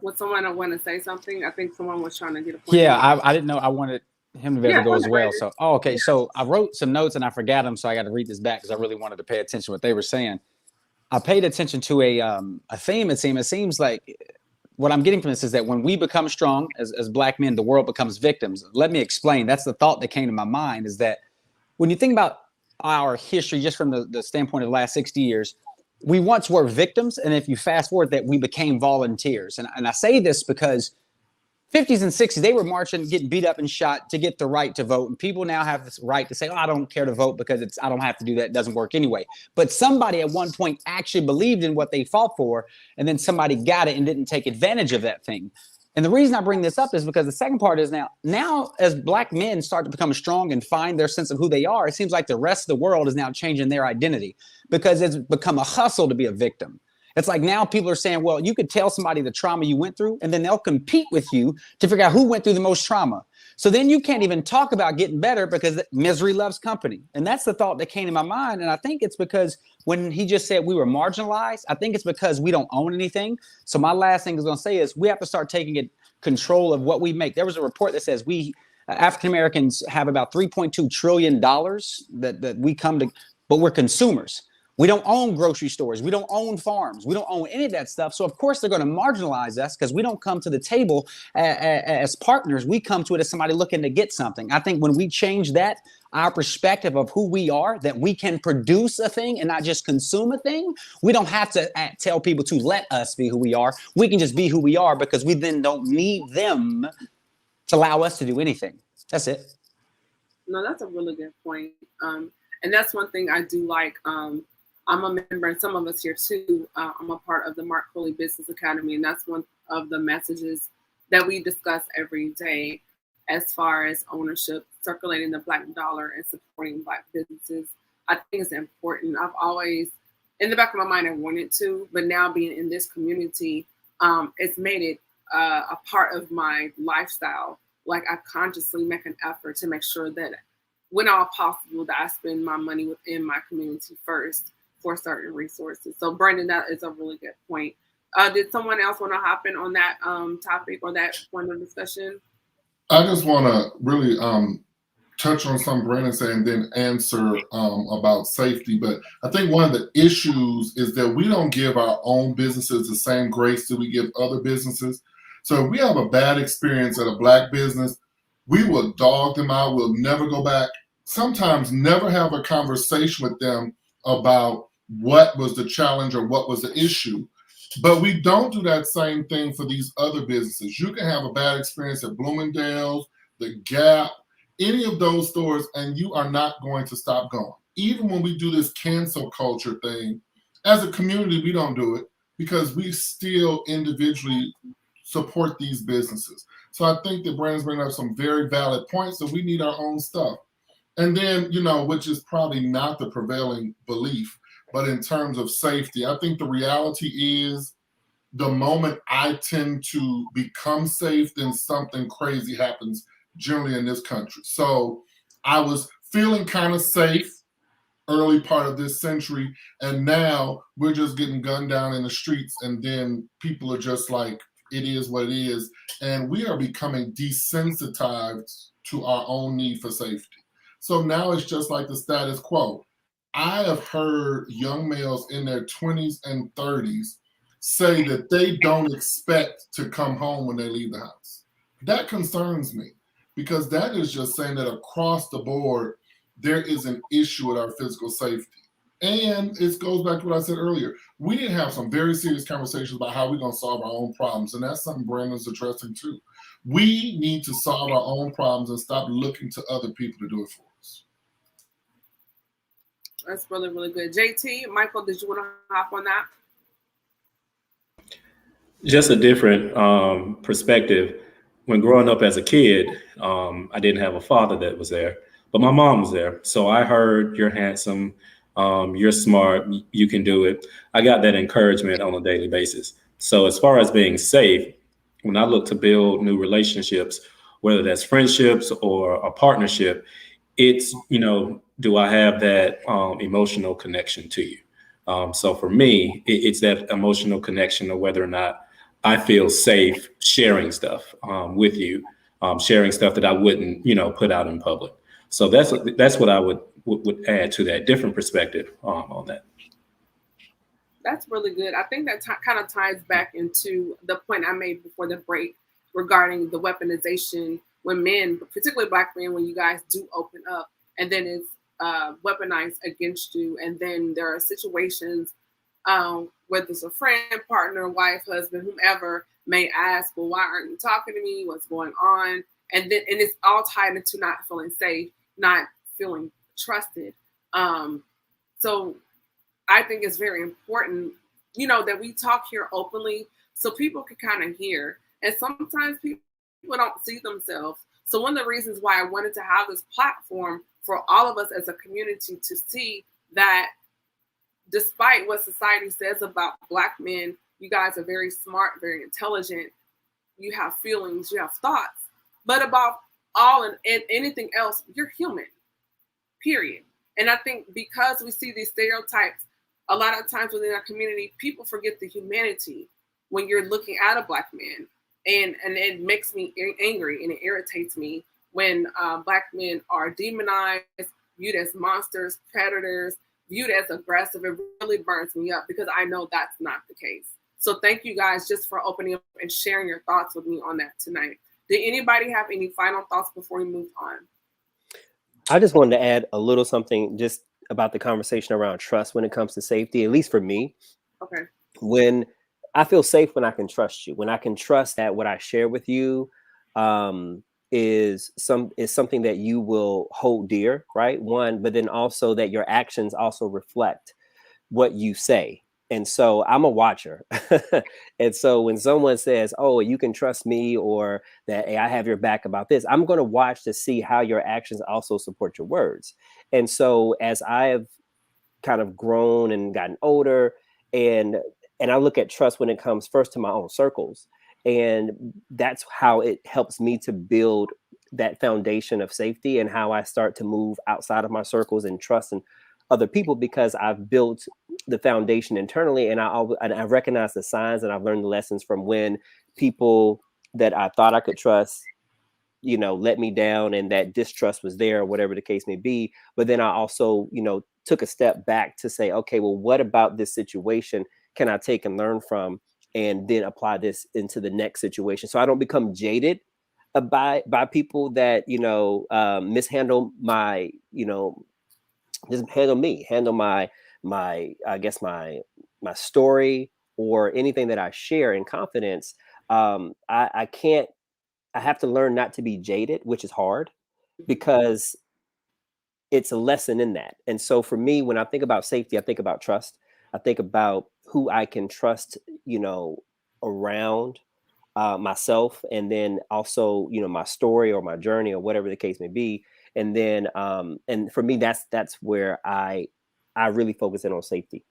Would someone want to say something? I think someone was trying to get a point. Yeah, I didn't know. I wanted him to be able to go as well. Brandon. So, okay. So I wrote some notes and I forgot them. So I got to read this back because I really wanted to pay attention to what they were saying. I paid attention to a theme. It seems like what I'm getting from this is that when we become strong as Black men, the world becomes victims. Let me explain. That's the thought that came to my mind, is that when you think about our history, just from the standpoint of the last 60 years, we once were victims. And if you fast forward that, we became volunteers. And I say this because 50s and 60s, they were marching, getting beat up and shot to get the right to vote. And people now have this right to say, oh, I don't care to vote because I don't have to do that. It doesn't work anyway. But somebody at one point actually believed in what they fought for, and then somebody got it and didn't take advantage of that thing. And the reason I bring this up is because the second part is now as Black men start to become strong and find their sense of who they are, it seems like the rest of the world is now changing their identity because it's become a hustle to be a victim. It's like now people are saying, well, you could tell somebody the trauma you went through, and then they'll compete with you to figure out who went through the most trauma. So then you can't even talk about getting better because misery loves company. And that's the thought that came to my mind. And I think it's because when he just said we were marginalized, I think it's because we don't own anything. So my last thing I was going to say is we have to start taking control of what we make. There was a report that says we African Americans have about $3.2 trillion that we come to, but we're consumers. We don't own grocery stores. We don't own farms. We don't own any of that stuff. So, of course, they're going to marginalize us because we don't come to the table as partners. We come to it as somebody looking to get something. I think when we change that, our perspective of who we are, that we can produce a thing and not just consume a thing, we don't have to tell people to let us be who we are. We can just be who we are because we then don't need them to allow us to do anything. That's it. No, that's a really good point. And that's one thing I do like. I'm a member, and some of us here too. I'm a part of the Mark Coley Business Academy, and that's one of the messages that we discuss every day as far as ownership, circulating the Black dollar, and supporting Black businesses. I think it's important. I've always, in the back of my mind, I wanted to, but now being in this community, it's made it a part of my lifestyle. Like I consciously make an effort to make sure that when all possible, that I spend my money within my community first for certain resources. So Brandon, that is a really good point. Did someone else want to hop in on that topic or that point of discussion? I just want to really touch on something Brandon said and then answer about safety. But I think one of the issues is that we don't give our own businesses the same grace that we give other businesses. So if we have a bad experience at a Black business, we will dog them out. We'll never go back. Sometimes never have a conversation with them about what was the challenge or what was the issue. But we don't do that same thing for these other businesses. You can have a bad experience at Bloomingdale's, the Gap, any of those stores, and you are not going to stop going. Even when we do this cancel culture thing, as a community, we don't do it because we still individually support these businesses. So I think that Brandon's bringing up some very valid points that we need our own stuff. And then, which is probably not the prevailing belief, but in terms of safety, I think the reality is the moment I tend to become safe, then something crazy happens generally in this country. So I was feeling kind of safe early part of this century, and now we're just getting gunned down in the streets, and then people are just like, it is what it is, and we are becoming desensitized to our own need for safety. So now it's just like the status quo. I have heard young males in their 20s and 30s say that they don't expect to come home when they leave the house. That concerns me, because that is just saying that across the board, there is an issue with our physical safety. And it goes back to what I said earlier. We need to have some very serious conversations about how we're going to solve our own problems. And that's something Brandon's addressing too. We need to solve our own problems and stop looking to other people to do it for us. That's really, really good. JT, Michael, did you want to hop on that? Just a different perspective. When growing up as a kid, I didn't have a father that was there, but my mom was there. So I heard, you're handsome, you're smart, you can do it. I got that encouragement on a daily basis. So as far as being safe, when I look to build new relationships, whether that's friendships or a partnership, it's, do I have that emotional connection to you? So for me, it's that emotional connection of whether or not I feel safe sharing stuff with you, sharing stuff that I wouldn't, put out in public. So that's what I would add to that, different perspective on that. That's really good. I think that kind of ties back into the point I made before the break regarding the weaponization when men, particularly Black men, when you guys do open up and then it's weaponized against you. And then there are situations, whether it's a friend, partner, wife, husband, whomever may ask, well, why aren't you talking to me? What's going on? And it's all tied into not feeling safe, not feeling trusted. So I think it's very important, that we talk here openly so people can kind of hear. And sometimes people don't see themselves. So one of the reasons why I wanted to have this platform for all of us as a community to see that despite what society says about Black men, you guys are very smart, very intelligent, you have feelings, you have thoughts, but about all and anything else, you're human, period. And I think because we see these stereotypes, a lot of times within our community, people forget the humanity when you're looking at a Black man. And it makes me angry and it irritates me when Black men are demonized, viewed as monsters, predators, viewed as aggressive. It really burns me up because I know that's not the case. So thank you guys just for opening up and sharing your thoughts with me on that tonight. Did anybody have any final thoughts before we move on? I just wanted to add a little something just about the conversation around trust when it comes to safety, at least for me. Okay. When I feel safe when I can trust you, when I can trust that what I share with you is something that you will hold dear, right? One, but then also that your actions also reflect what you say. And so I'm a watcher. And so when someone says, oh, you can trust me, or that, hey, I have your back about this, I'm going to watch to see how your actions also support your words. And so as I have kind of grown and gotten older, and I look at trust when it comes first to my own circles, and that's how it helps me to build that foundation of safety and how I start to move outside of my circles and trust in other people, because I've built the foundation internally, and I recognize the signs, and I've learned the lessons from when people that I thought I could trust, let me down, and that distrust was there, or whatever the case may be. But then I also, took a step back to say, okay, well, what about this situation can I take and learn from, and then apply this into the next situation, so I don't become jaded by people that mishandle my handle my I guess my story or anything that I share in confidence. I have to learn not to be jaded, which is hard because it's a lesson in that. And so for me, when I think about safety, I think about trust. I think about who I can trust, around myself, and then also, my story or my journey or whatever the case may be. And then, and for me, that's where I really focus in on safety.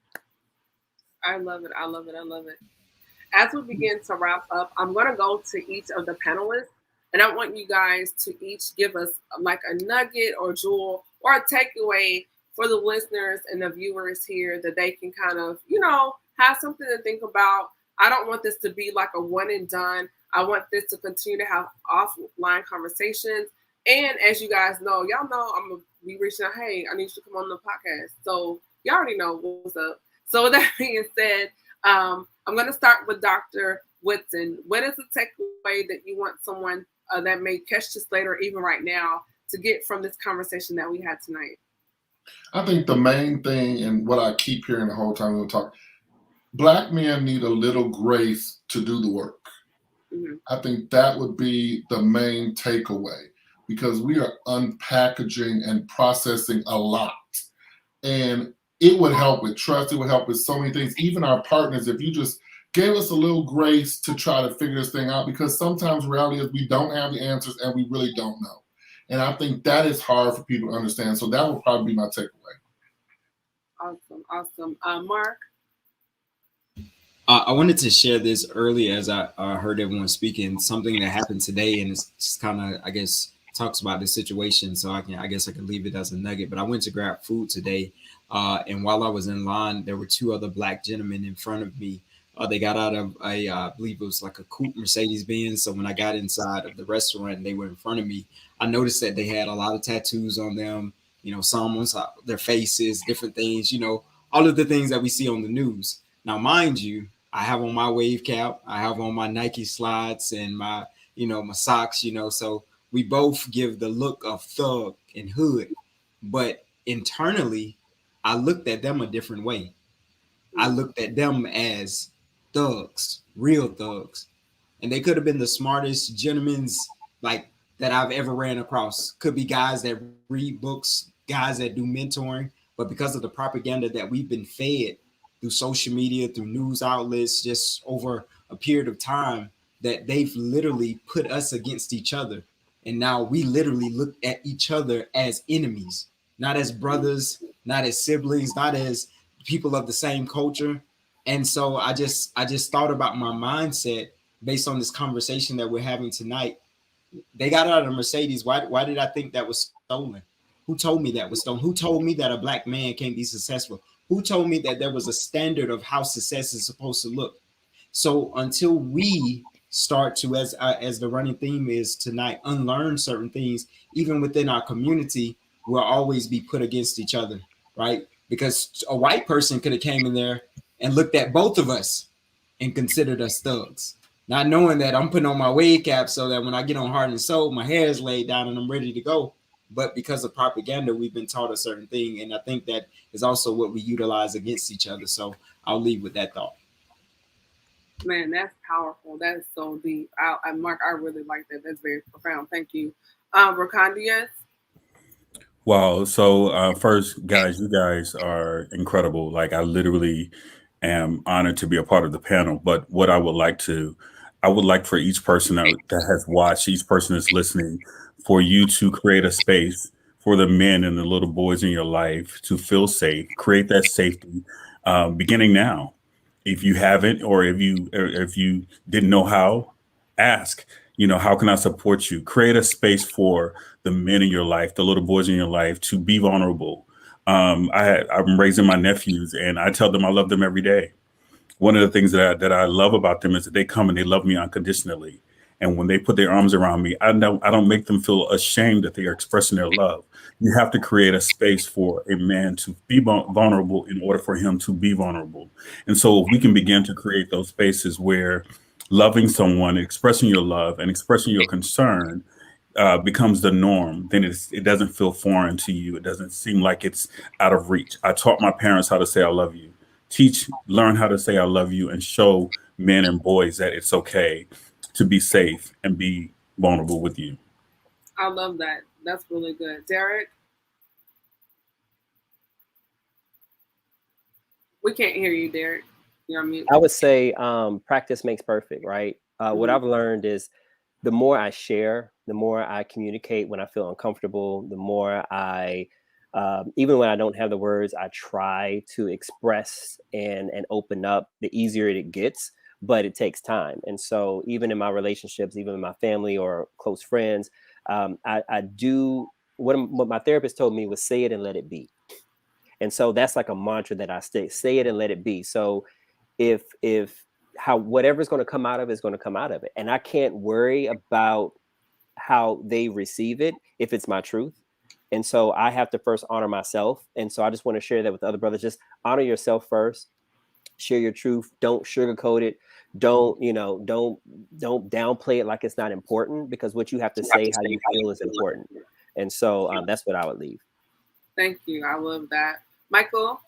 I love it. I love it. I love it. As we begin to wrap up, I'm going to go to each of the panelists And I want you guys to each give us like a nugget or jewel or a takeaway for the listeners and the viewers here that they can kind of, have something to think about. I don't want this to be like a one and done. I want this to continue to have offline conversations. And as you guys know, y'all know I'm going to be reaching out, hey, I need you to come on the podcast. So y'all already know what's up. So with that being said, I'm going to start with Dr. Woodson. What is the takeaway that you want someone that may catch this later, even right now, to get from this conversation that we had tonight? I think the main thing, and what I keep hearing the whole time we talk, Black men need a little grace to do the work. Mm-hmm. I think that would be the main takeaway, because we are unpackaging and processing a lot. And it would help with trust. It would help with so many things. Even our partners, if you just gave us a little grace to try to figure this thing out, because sometimes reality is we don't have the answers and we really don't know. And I think that is hard for people to understand. So that would probably be my takeaway. Awesome. Mark? I wanted to share this early as I heard everyone speaking, something that happened today, and it's just kind of, I guess, talks about the situation. So I guess I can leave it as a nugget. But I went to grab food today, and while I was in line, there were two other Black gentlemen in front of me. They got out of I believe it was like a coupe Mercedes-Benz. So when I got inside of the restaurant and they were in front of me, I noticed that they had a lot of tattoos on them, some on their faces, different things, all of the things that we see on the news. Now, mind you, I have on my wave cap, I have on my Nike slides and my, my socks, so we both give the look of thug and hood, but internally, I looked at them a different way. I looked at them as thugs, real thugs. And they could have been the smartest gentlemen's like that I've ever ran across. Could be guys that read books, guys that do mentoring, but because of the propaganda that we've been fed through social media, through news outlets, just over a period of time, that they've literally put us against each other. And now we literally look at each other as enemies, not as brothers, not as siblings, not as people of the same culture. And so I just thought about my mindset based on this conversation that we're having tonight. They got out of a Mercedes. Why did I think that was stolen? Who told me that was stolen? Who told me that a Black man can't be successful? Who told me that there was a standard of how success is supposed to look? So until we start to, as the running theme is tonight, unlearn certain things, even within our community, we'll always be put against each other, right? Because a white person could have came in there and looked at both of us and considered us thugs, not knowing that I'm putting on my wave cap so that when I get on Heart and Soul, my hair is laid down and I'm ready to go. But because of propaganda, we've been taught a certain thing. And I think that is also what we utilize against each other. So I'll leave with that thought. Man, that's powerful. That's so deep. Mark, I really like that. That's very profound. Thank you. Rakandias? Wow. So first, guys, you guys are incredible. Like, I literally am honored to be a part of the panel. But what I would like for each person that has watched, each person that's listening, for you to create a space for the men and the little boys in your life to feel safe, create that safety beginning now. If you haven't, or if you didn't know how, ask, how can I support you? Create a space for the men in your life, the little boys in your life, to be vulnerable. I'm raising my nephews and I tell them I love them every day. One of the things that I love about them is that they come and they love me unconditionally. And when they put their arms around me, I don't make them feel ashamed that they are expressing their love. You have to create a space for a man to be vulnerable in order for him to be vulnerable. And so if we can begin to create those spaces where loving someone, expressing your love and expressing your concern becomes the norm, then it doesn't feel foreign to you. It doesn't seem like it's out of reach. I taught my parents how to say I love you. Learn how to say I love you, and show men and boys that it's okay to be safe and be vulnerable with you. I love that. That's really good. Derek? We can't hear you, Derek. You're on mute. I would say practice makes perfect, right? What I've learned is the more I share, the more I communicate when I feel uncomfortable, the more I, even when I don't have the words, I try to express and open up, the easier it gets. but it takes time. And so even in my relationships, even in my family or close friends, I do what my therapist told me was say it and let it be. And so that's like a mantra that I say it and let it be. So if whatever's going to come out of it is going to come out of it. And I can't worry about how they receive it if it's my truth. And so I have to first honor myself. And so I just want to share that with other brothers. Just honor yourself first. Share your truth. Don't sugarcoat it. Don't downplay it like it's not important, because what you have to say, how you feel, is important. And so that's what I would leave. Thank you. I love that. Michael?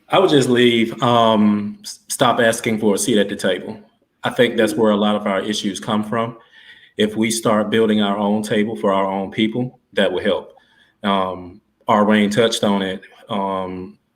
I would just leave, stop asking for a seat at the table. I think that's where a lot of our issues come from. If we start building our own table for our own people, that will help. Arwayne touched on it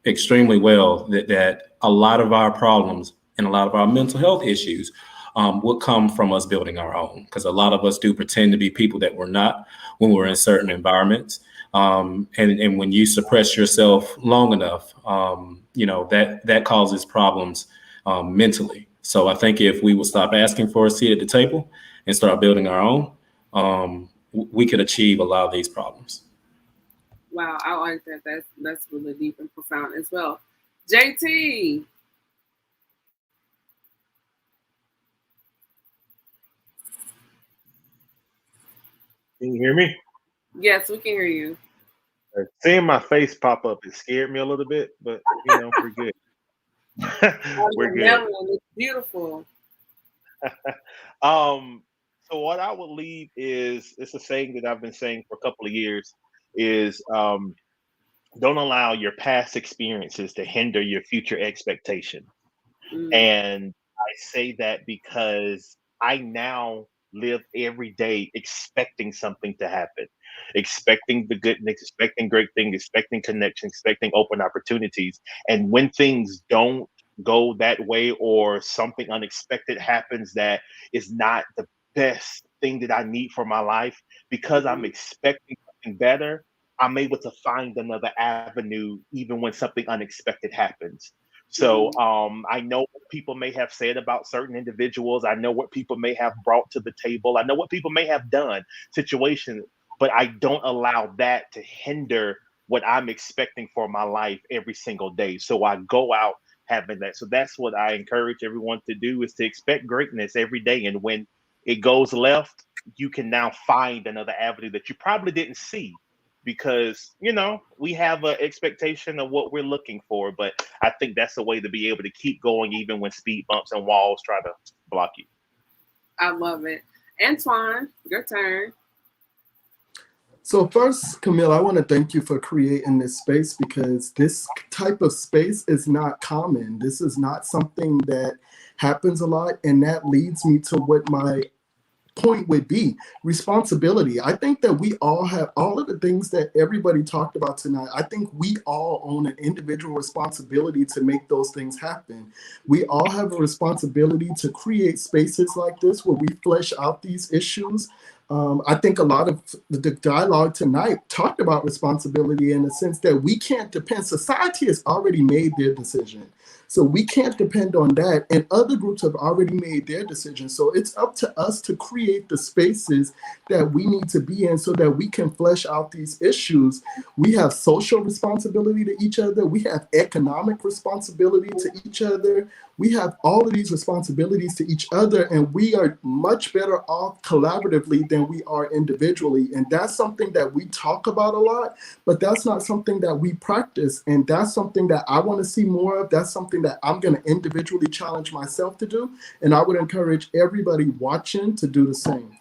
extremely well, that a lot of our problems and a lot of our mental health issues would come from us building our own, because a lot of us do pretend to be people that we're not when we're in certain environments. And when you suppress yourself long enough, that causes problems mentally. So I think if we would stop asking for a seat at the table and start building our own, we could achieve a lot of these problems. Wow, I like that. That's really deep and profound as well. JT. Can you hear me? Yes, we can hear you. Seeing my face pop up, it scared me a little bit, but we're good. We're good. It's beautiful. So what I would leave is, it's a saying that I've been saying for a couple of years, is don't allow your past experiences to hinder your future expectation. And I say that because I now live every day expecting something to happen, expecting the goodness, expecting great things, expecting connection, expecting open opportunities. And when things don't go that way, or something unexpected happens that is not the best thing that I need for my life, because I'm expecting something better, I'm able to find another avenue even when something unexpected happens. So I know what people may have said about certain individuals. I know what people may have brought to the table. I know what people may have done, situations, but I don't allow that to hinder what I'm expecting for my life every single day. So I go out having that. So that's what I encourage everyone to do, is to expect greatness every day. And when it goes left, you can now find another avenue that you probably didn't see, because we have an expectation of what we're looking for. But I think that's a way to be able to keep going even when speed bumps and walls try to block you. I love it. Antoine, your turn. So first, Camille, I want to thank you for creating this space, because this type of space is not common. This is not something that happens a lot. And that leads me to what my point would be: responsibility. I think that we all have all of the things that everybody talked about tonight. I think we all own an individual responsibility to make those things happen. We all have a responsibility to create spaces like this where we flesh out these issues. I think a lot of the dialogue tonight talked about responsibility, in the sense that we can't depend. Society has already made their decision. So we can't depend on that. And other groups have already made their decisions. So it's up to us to create the spaces that we need to be in so that we can flesh out these issues. We have social responsibility to each other. We have economic responsibility to each other. We have all of these responsibilities to each other, and we are much better off collaboratively than we are individually. And that's something that we talk about a lot, but that's not something that we practice. And that's something that I want to see more of. That's something that I'm going to individually challenge myself to do. And I would encourage everybody watching to do the same.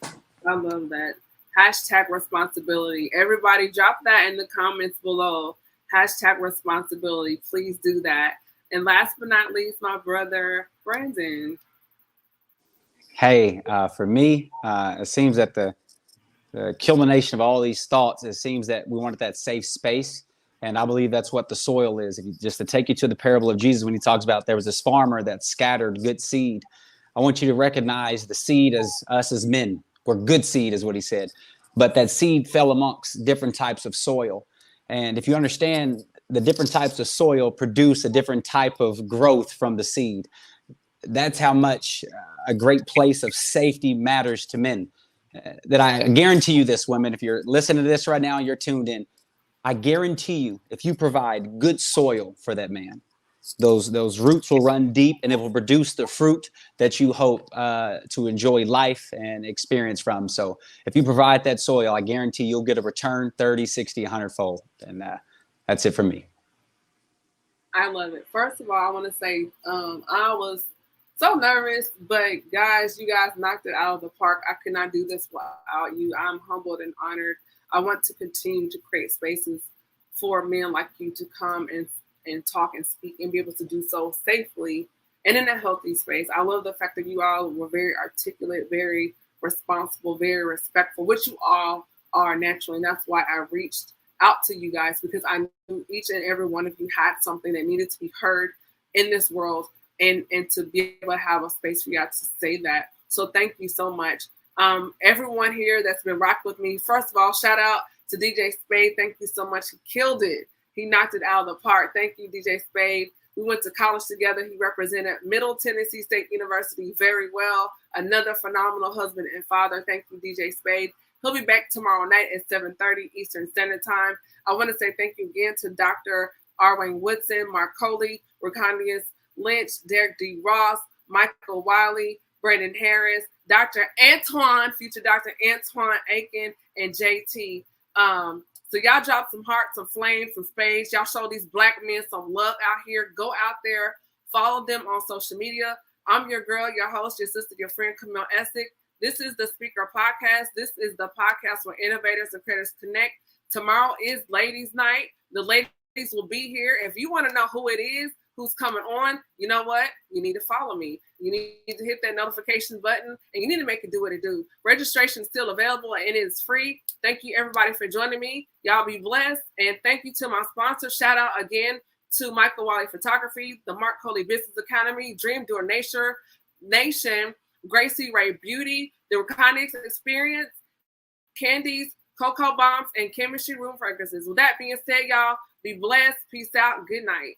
I love that. Hashtag responsibility. Everybody drop that in the comments below. Hashtag responsibility. Please do that. And last but not least, my brother, Brandon. Hey, for me, it seems that the culmination of all these thoughts, it seems that we wanted that safe space. And I believe that's what the soil is. If you, just to take you to the parable of Jesus, when he talks about there was this farmer that scattered good seed. I want you to recognize the seed as us as men. We're good seed is what he said. But that seed fell amongst different types of soil. And if you understand the different types of soil produce a different type of growth from the seed. That's how much a great place of safety matters to men. That I guarantee you this, women, if you're listening to this right now, you're tuned in, I guarantee you, if you provide good soil for that man, those roots will run deep and it will produce the fruit that you hope to enjoy life and experience from. So if you provide that soil, I guarantee you'll get a return 30, 60, 100-fold. And that's it for me. I love it. First of all, I want to say I was so nervous, but guys, you guys knocked it out of the park. I could not do this without you. I'm humbled and honored. I want to continue to create spaces for men like you to come and talk and speak and be able to do so safely and in a healthy space. I love the fact that you all were very articulate, very responsible, very respectful, which you all are naturally. And that's why I reached out to you guys, because I knew each and every one of you had something that needed to be heard in this world, and to be able to have a space for you to say that. So thank you so much. Everyone here that's been rocking with me, first of all, shout out to DJ Spade. Thank you so much. He killed it. He knocked it out of the park. Thank you, DJ Spade. We went to college together. He represented Middle Tennessee State University very well. Another phenomenal husband and father. Thank you, DJ Spade. He'll be back tomorrow night at 7:30 Eastern Standard Time. I want to say thank you again to Dr. Arwayne Woodson, Mark Coley, Racondius Lynch, Derek D. Ross, Michael Wiley, Brandon Harris, Dr. Antoine, future Dr. Antoine Aiken, and JT. So y'all drop some hearts, some flames, some spades. Y'all show these black men some love out here. Go out there, follow them on social media. I'm your girl, your host, your sister, your friend, Camille Essick. This is the Speaker Podcast. This is the podcast where innovators and creators connect. Tomorrow is Ladies' Night. The ladies will be here. If you want to know who it is, who's coming on, you know what? You need to follow me. You need to hit that notification button, and you need to make it do what it do. Registration is still available, and it is free. Thank you, everybody, for joining me. Y'all be blessed, and thank you to my sponsor. Shout out again to Michael Wiley Photography, the Mark Coley Business Academy, Dream Door Nation, Gracie Ray Beauty, the Reconics Experience, Candies, Cocoa Bombs, and Chemistry Room Fragrances. With that being said, y'all, be blessed. Peace out. Good night.